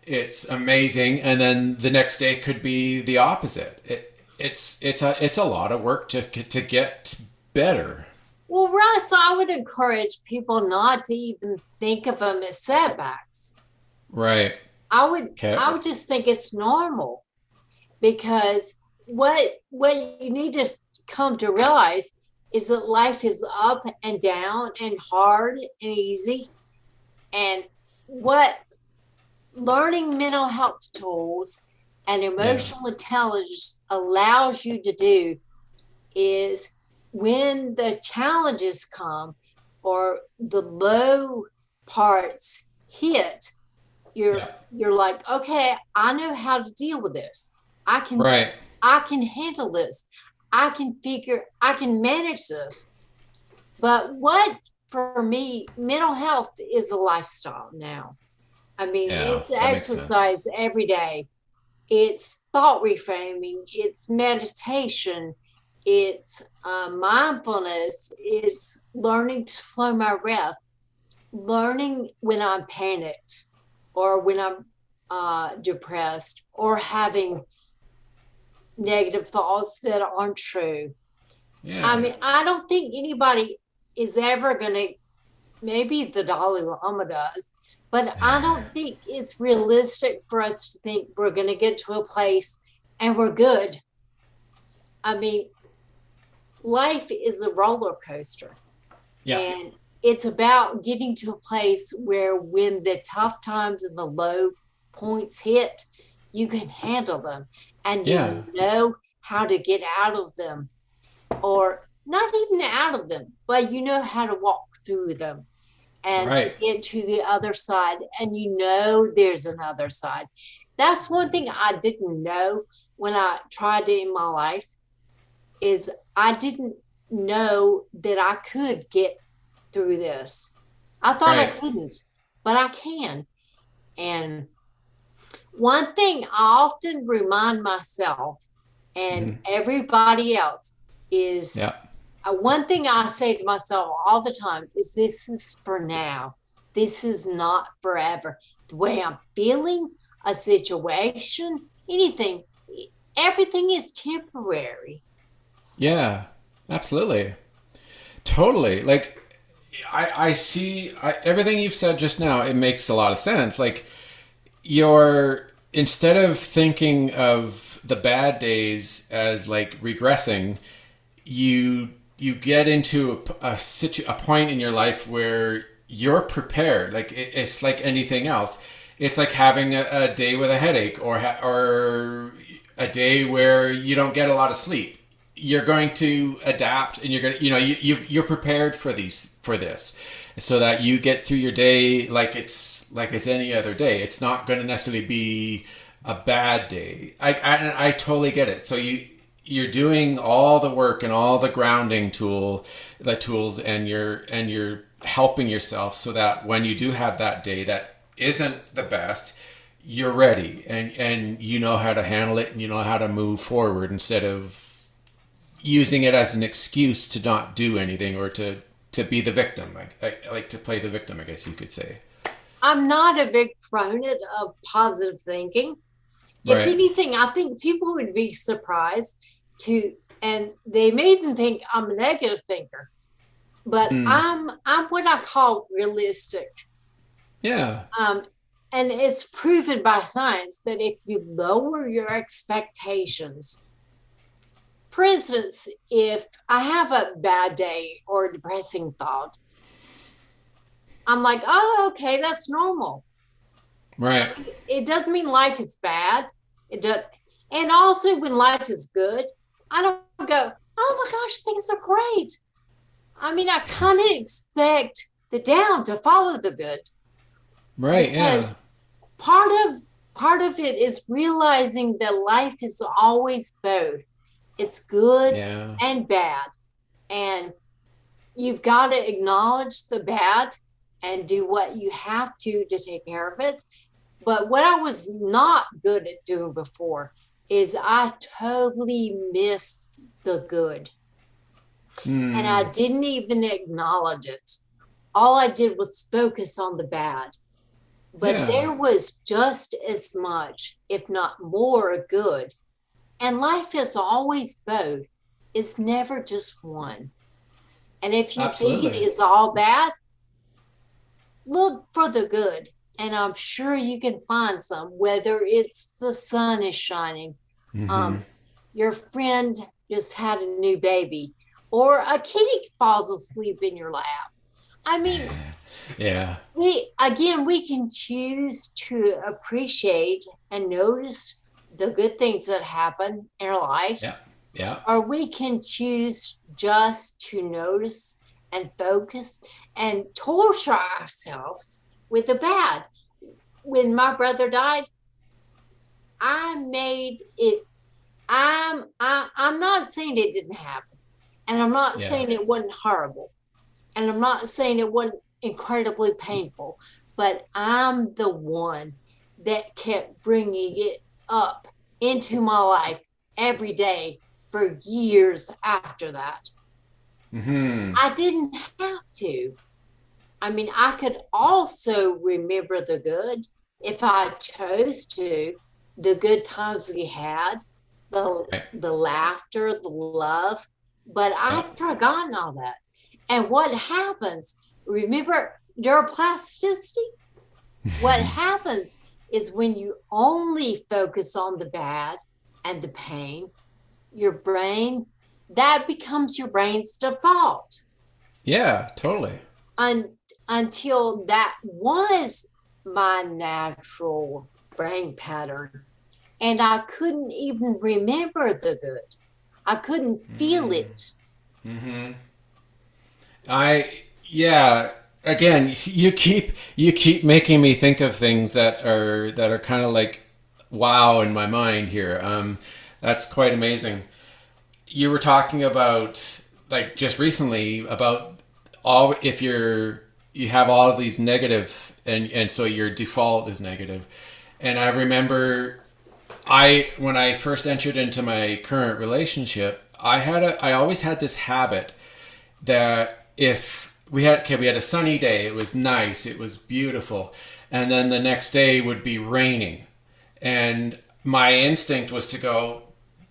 it's amazing, and then the next day could be the opposite. It's a lot of work to get better. Well, Russ, I would encourage people not to even think of them as setbacks. Right. I would Okay. I would just think it's normal because what you need to come to realize is that life is up and down and hard and easy. And what learning mental health tools and Yeah. emotional intelligence allows you to do is when the challenges come or the low parts hit, Yeah. you're like, okay, I know how to deal with this. I can Right. I can handle this. I can manage this. But what for me, mental health is a lifestyle now. I mean, Yeah. it's That makes sense. exercise every day. It's thought reframing. It's meditation. It's mindfulness. It's learning to slow my breath. Learning when I'm panicked or when I'm depressed or having negative thoughts that aren't true. I Yeah. mean, I don't think anybody is ever going to, maybe the Dalai Lama does, but I don't think it's realistic for us to think we're going to get to a place and we're good. I mean, life is a roller coaster, Yeah. and it's about getting to a place where when the tough times and the low points hit, you can handle them and Yeah. you know how to get out of them, or not even out of them, but you know how to walk through them and to Right. get to the other side, and you know there's another side. That's one thing I didn't know when I tried it in my life, is I didn't know that I could get through this. I thought I Right. couldn't, but I can. And one thing I often remind myself and Mhm. everybody else is, Yeah. one thing I say to myself all the time is, this is for now. This is not forever. The way I'm feeling, a situation, anything, everything is temporary. Yeah. Absolutely. Totally. Like I see everything you've said just now. It makes a lot of sense. Like you're instead of thinking of the bad days as like regressing, you get into a point in your life where you're prepared. Like it's like anything else. It's like having a day with a headache or a day where you don't get a lot of sleep. you're going to adapt, and you're going to, you're prepared for this, so that you get through your day like it's any other day. It's not going to necessarily be a bad day. I totally get it. So you're doing all the work and all the grounding tools, and you're helping yourself so that when you do have that day that isn't the best, you're ready, and you know how to handle it, and you know how to move forward, instead of using it as an excuse to not do anything, or to be the victim. I like to play the victim, I guess you could say. I'm not a big proponent of positive thinking. Right. If anything, I think people would be surprised and they may even think I'm a negative thinker, but I'm what I call realistic. Yeah. And it's proven by science that if you lower your expectations, for instance, if I have a bad day or a depressing thought, I'm like, oh, okay, that's normal. Right. It doesn't mean life is bad. It does. And also when life is good, I don't go, oh my gosh, things are great. I mean, I kind of expect the down to follow the good. Right. Because part of it is realizing that life is always both. It's good and bad. And you've got to acknowledge the bad and do what you have to take care of it. But what I was not good at doing before is I totally missed the good. And I didn't even acknowledge it. All I did was focus on the bad. But there was just as much, if not more, good. And life is always both. It's never just one. And if you think it is all bad, look for the good. And I'm sure you can find some, whether it's the sun is shining, your friend just had a new baby, or a kitty falls asleep in your lap. I mean, we can choose to appreciate and notice the good things that happen in our lives. Or we can choose just to notice and focus and torture ourselves with the bad. When my brother died, I made it. I'm not saying it didn't happen, and I'm not saying it wasn't horrible, and I'm not saying it wasn't incredibly painful, but I'm the one that kept bringing it up into my life every day for years after that. I didn't have to. I mean, I could also remember the good if I chose to, the good times we had, the laughter, the love, but I've forgotten all that. And what happens, remember neuroplasticity? What happens is when you only focus on the bad and the pain, your brain, that becomes your brain's default. Yeah, totally. Until that was my natural brain pattern. And I couldn't even remember the good. I couldn't feel it. Again, you keep making me think of things that are kind of like wow in my mind here. That's quite amazing. You were talking about, like, just recently about if you have all of these negative, and so your default is negative. And I remember when I first entered into my current relationship, I always had this habit that if we had a sunny day, it was nice, it was beautiful, and then the next day would be raining, and my instinct was to go,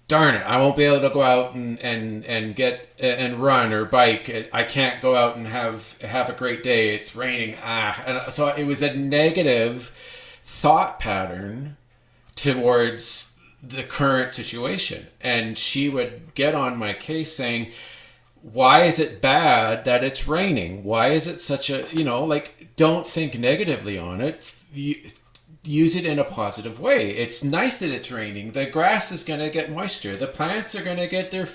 darn it, I won't be able to go out and get and run or bike. I can't go out and have a great day. It's raining. And so it was a negative thought pattern towards the current situation. And she would get on my case saying, why is it bad that it's raining? Why is it such a, don't think negatively on it. use it in a positive way. It's nice that it's raining. The grass is going to get moisture. The plants are going to get their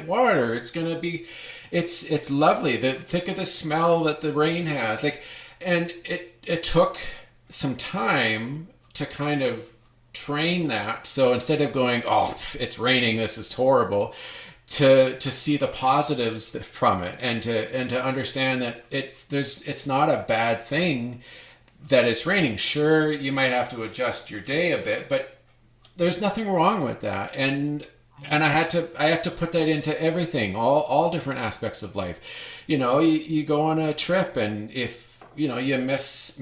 water. It's going to be, it's lovely. Think of the smell that the rain has. Like, and it took some time to kind of train that. So instead of going, oh, it's raining, this is horrible, to see the positives from it, and to understand that it's not a bad thing that it's raining. Sure, you might have to adjust your day a bit, but there's nothing wrong with that. And I have to put that into everything, all different aspects of life. You go on a trip, and if you miss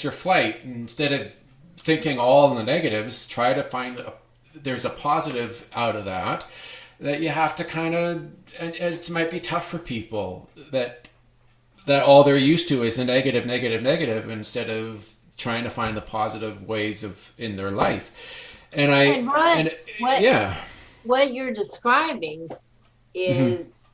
your flight, instead of thinking all in the negatives, try to find there's a positive out of that you have to kind of, and it might be tough for people that all they're used to is a negative, instead of trying to find the positive ways in their life. And Russ, what you're describing is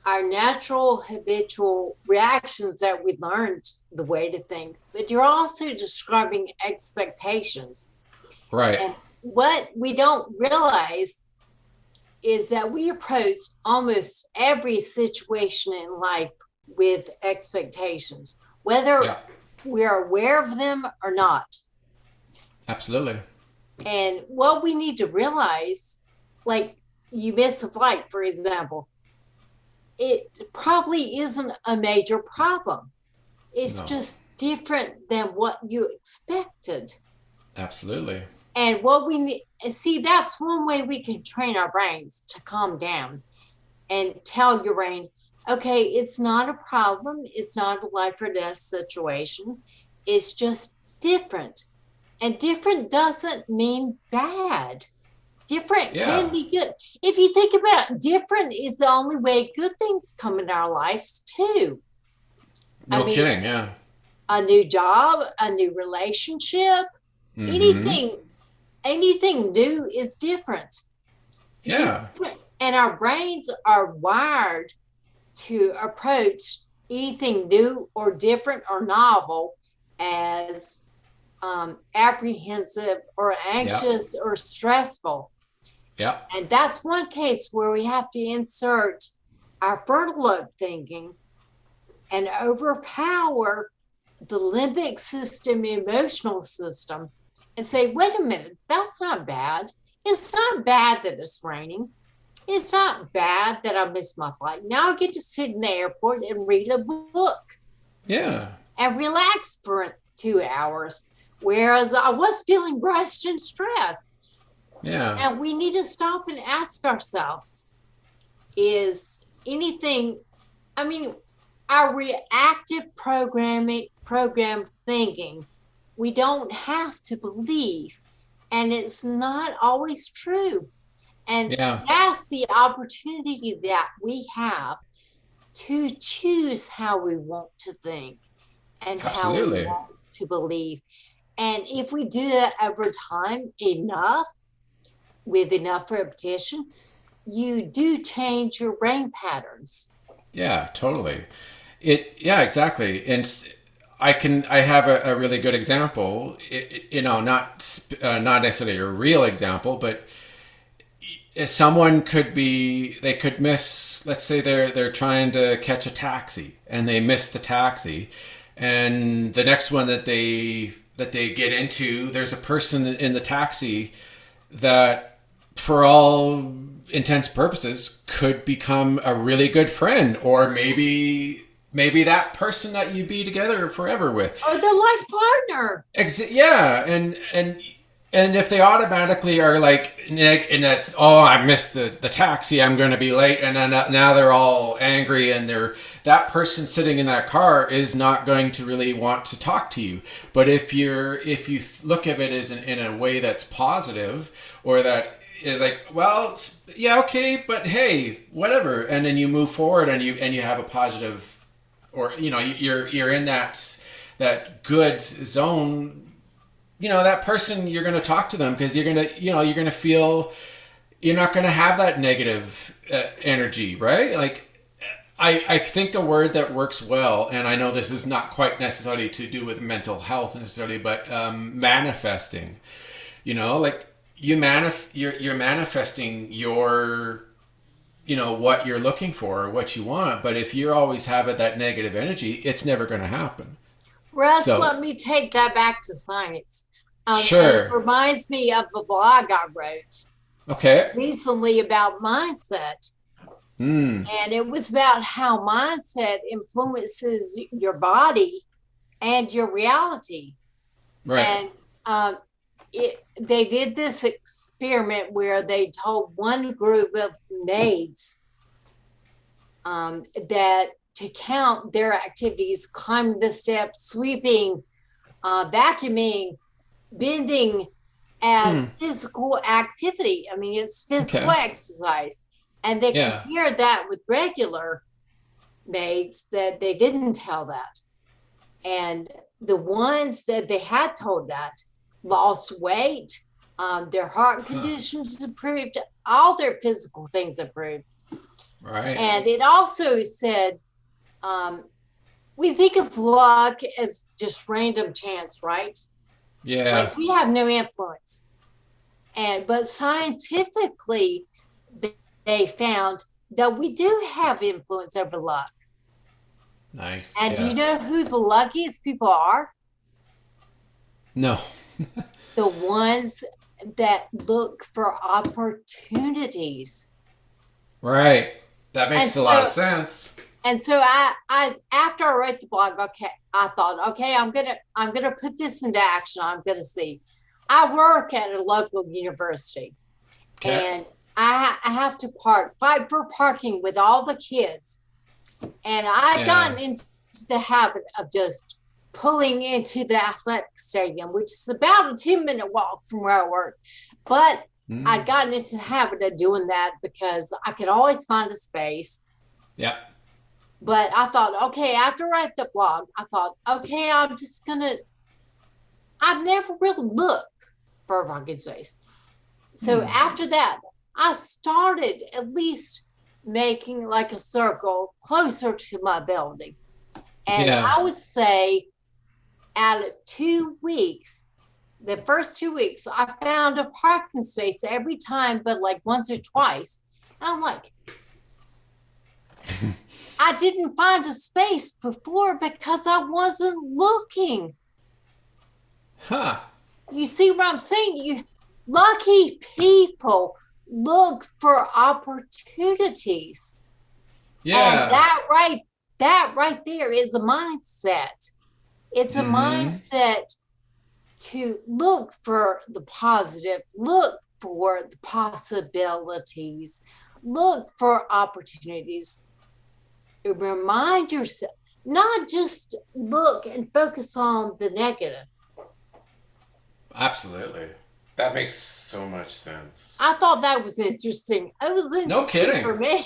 our natural habitual reactions that we learned the way to think, but you're also describing expectations. Right. And what we don't realize is that we approach almost every situation in life with expectations, whether we're aware of them or not. Absolutely. And what we need to realize, like you miss a flight, for example, it probably isn't a major problem. It's just different than what you expected. Absolutely. And what we need, see, that's one way we can train our brains to calm down and tell your brain, okay, it's not a problem. It's not a life or death situation. It's just different. And different doesn't mean bad. Different can be good. If you think about it, different is the only way good things come in our lives too. No kidding, yeah. A new job, a new relationship, anything new is different. Yeah. Different. And our brains are wired to approach anything new or different or novel as apprehensive or anxious or stressful. Yeah. And that's one case where we have to insert our frontal lobe thinking and overpower the limbic system, emotional system, and say, wait a minute, that's not bad. It's not bad that it's raining. It's not bad that I missed my flight. Now I get to sit in the airport and read a book. Yeah. And relax for 2 hours. Whereas I was feeling rushed and stressed. Yeah. And we need to stop and ask ourselves, is anything, our reactive program thinking, we don't have to believe, and it's not always true. And that's the opportunity that we have to choose how we want to think and how we want to believe. And if we do that over time enough, with enough repetition, you do change your brain patterns. Yeah, totally. Exactly. And I have a really good example, not necessarily a real example, but someone could miss, let's say they're trying to catch a taxi and they miss the taxi, and the next one that they get into, there's a person in the taxi that, for all intents and purposes, could become a really good friend, or maybe that person that you'd be together forever with, or their life partner. And if they automatically are like, and that's, I missed the taxi, I'm going to be late, and then now they're all angry, and that person sitting in that car is not going to really want to talk to you. But if you look at it as in a way that's positive, or that is like, well, yeah, okay, but hey, whatever, and then you move forward and you have a positive, or you're in that good zone. That person, you're going to talk to them because you're going to feel, you're not going to have that negative energy, right? Like, I think a word that works well, and I know this is not quite necessarily to do with mental health necessarily, but manifesting. Like you're manifesting your, what you're looking for or what you want. But if you always have that negative energy, it's never going to happen. Russ, So let me take that back to science. And it sure, reminds me of a blog I wrote okay, recently about mindset. mm, And it was about how mindset influences your body and your reality. right, And they did this experiment where they told one group of maids that to count their activities, climbing the steps, sweeping, vacuuming, bending as mm, physical activity. I mean, it's physical okay, exercise. And they yeah, compared that with regular maids that they didn't tell that. And the ones that they had told that lost weight, their heart huh, conditions improved, all their physical things improved. right, And it also said, we think of luck as just random chance, right? yeah, Like we have no influence. But scientifically, they found that we do have influence over luck. nice, And do you yeah, know who the luckiest people are? no, The ones that look for opportunities. right, that And makes a lot of so sense. I after I wrote the blog, okay, I thought, okay, I'm gonna put this into action. I'm gonna see. I work at a local university, Okay, and I have to fight for parking with all the kids. And I've yeah, gotten into the habit of just pulling into the athletic stadium, which is about a 10-minute walk from where I work. But mm, I'd gotten into the habit of doing that because I could always find a space. yeah, But I thought, okay, after I write the blog, I thought, okay, I've never really looked for a parking space. So mm, after that, I started at least making like a circle closer to my building. And yeah, I would say out of 2 weeks, the first 2 weeks, I found a parking space every time, but like once or twice. And I'm like, I didn't find a space before because I wasn't looking. huh, You see what I'm saying? You lucky people look for opportunities. And yeah, that right there is a mindset. It's a mm-hmm, mindset to look for the positive, look for the possibilities, look for opportunities. Remind yourself, not just look and focus on the negative. absolutely. That makes so much sense. I thought that was interesting. It was No interesting kidding. for me.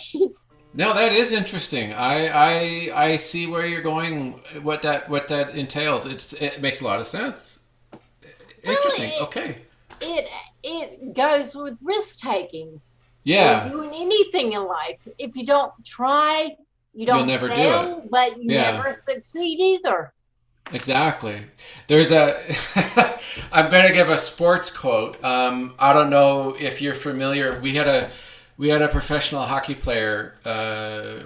No, that is interesting. I see where you're going. What that entails. It makes a lot of sense. Well, Interesting. Okay. it it goes with risk taking or Yeah. doing anything in life. If you don't try, you You'll don't never do it. fail, but you Yeah. never succeed either. Exactly. There's a. I'm going to give a sports quote. I don't know if you're familiar. We had a professional hockey player,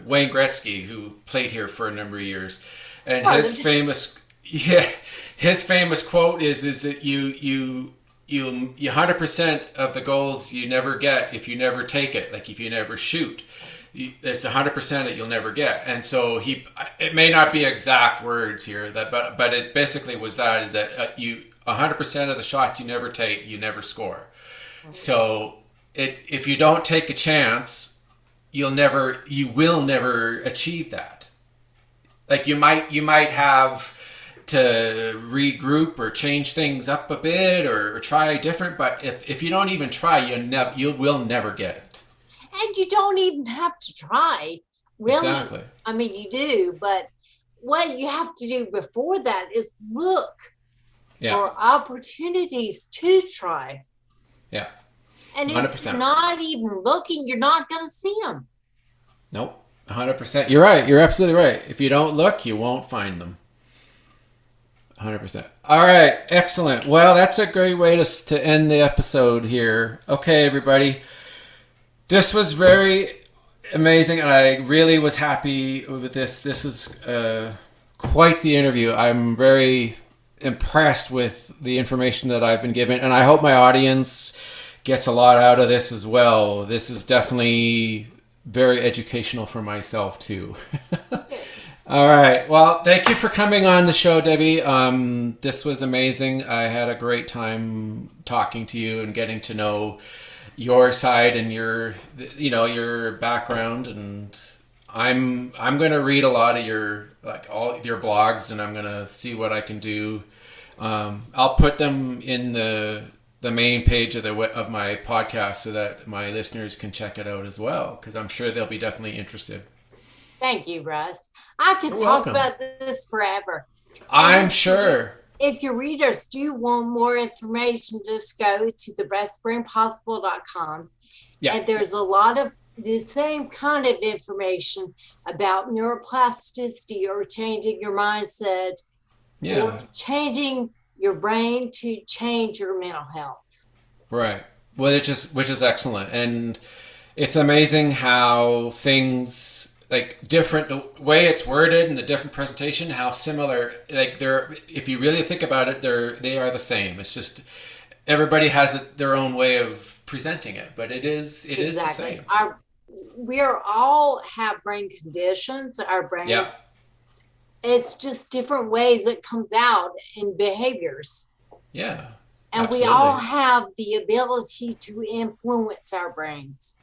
Wayne Gretzky, who played here for a number of years, and his Pardon. famous yeah, his famous quote is that you 100% of the goals you never get if you never take it, like if you never shoot. It's 100% that you'll never get. And so it may not be exact words here, but it basically was that is that you 100% of the shots you never take, you never score. So if you don't take a chance, you will never achieve that. Like you might have to regroup or change things up a bit or try different, but if you don't even try, you will never get it. And you don't even have to try, really. Exactly. I mean, you do, but what you have to do before that is look Yeah. for opportunities to try. Yeah. And if you're 100%. not even looking, you're not going to see them. Nope. 100%. You're right. You're absolutely right. If you don't look, you won't find them. 100%. All right. Excellent. Well, that's a great way to end the episode here. Okay, everybody. This was very amazing, and I really was happy with this. This is quite the interview. I'm very impressed with the information that I've been given, and I hope my audience gets a lot out of this as well. This is definitely very educational for myself too. All right. Well, thank you for coming on the show, Debbie. This was amazing. I had a great time talking to you and getting to know your side and your background. And I'm going to read a lot of all your blogs, and I'm going to see what I can do. I'll put them in the main page of my podcast so that my listeners can check it out as well, because I'm sure they'll be definitely interested. Thank you, Russ. I could You're talk welcome. about this forever. I'm sure. If your readers do want more information, just go to thebestbrainpossible.com. Yeah. And there's a lot of the same kind of information about neuroplasticity, or changing your mindset, or changing your brain to change your mental health. Right. Well, which is excellent. And it's amazing how things, like, different, the way it's worded and the different presentation, how similar, like, they're, if you really think about it, they are the same. It's just everybody has their own way of presenting it, but it is the same. We are all have brain conditions. Our brain, it's just different ways it comes out in behaviors. Yeah. And absolutely. we all have the ability to influence our brains.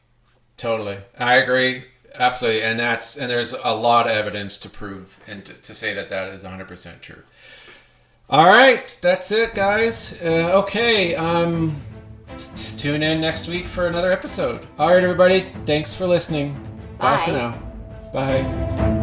Totally. I agree. Absolutely. And there's a lot of evidence to prove and to say that is 100% true. All right. That's it, guys. Okay. Tune in next week for another episode. All right, everybody. Thanks for listening. Bye for now. Bye.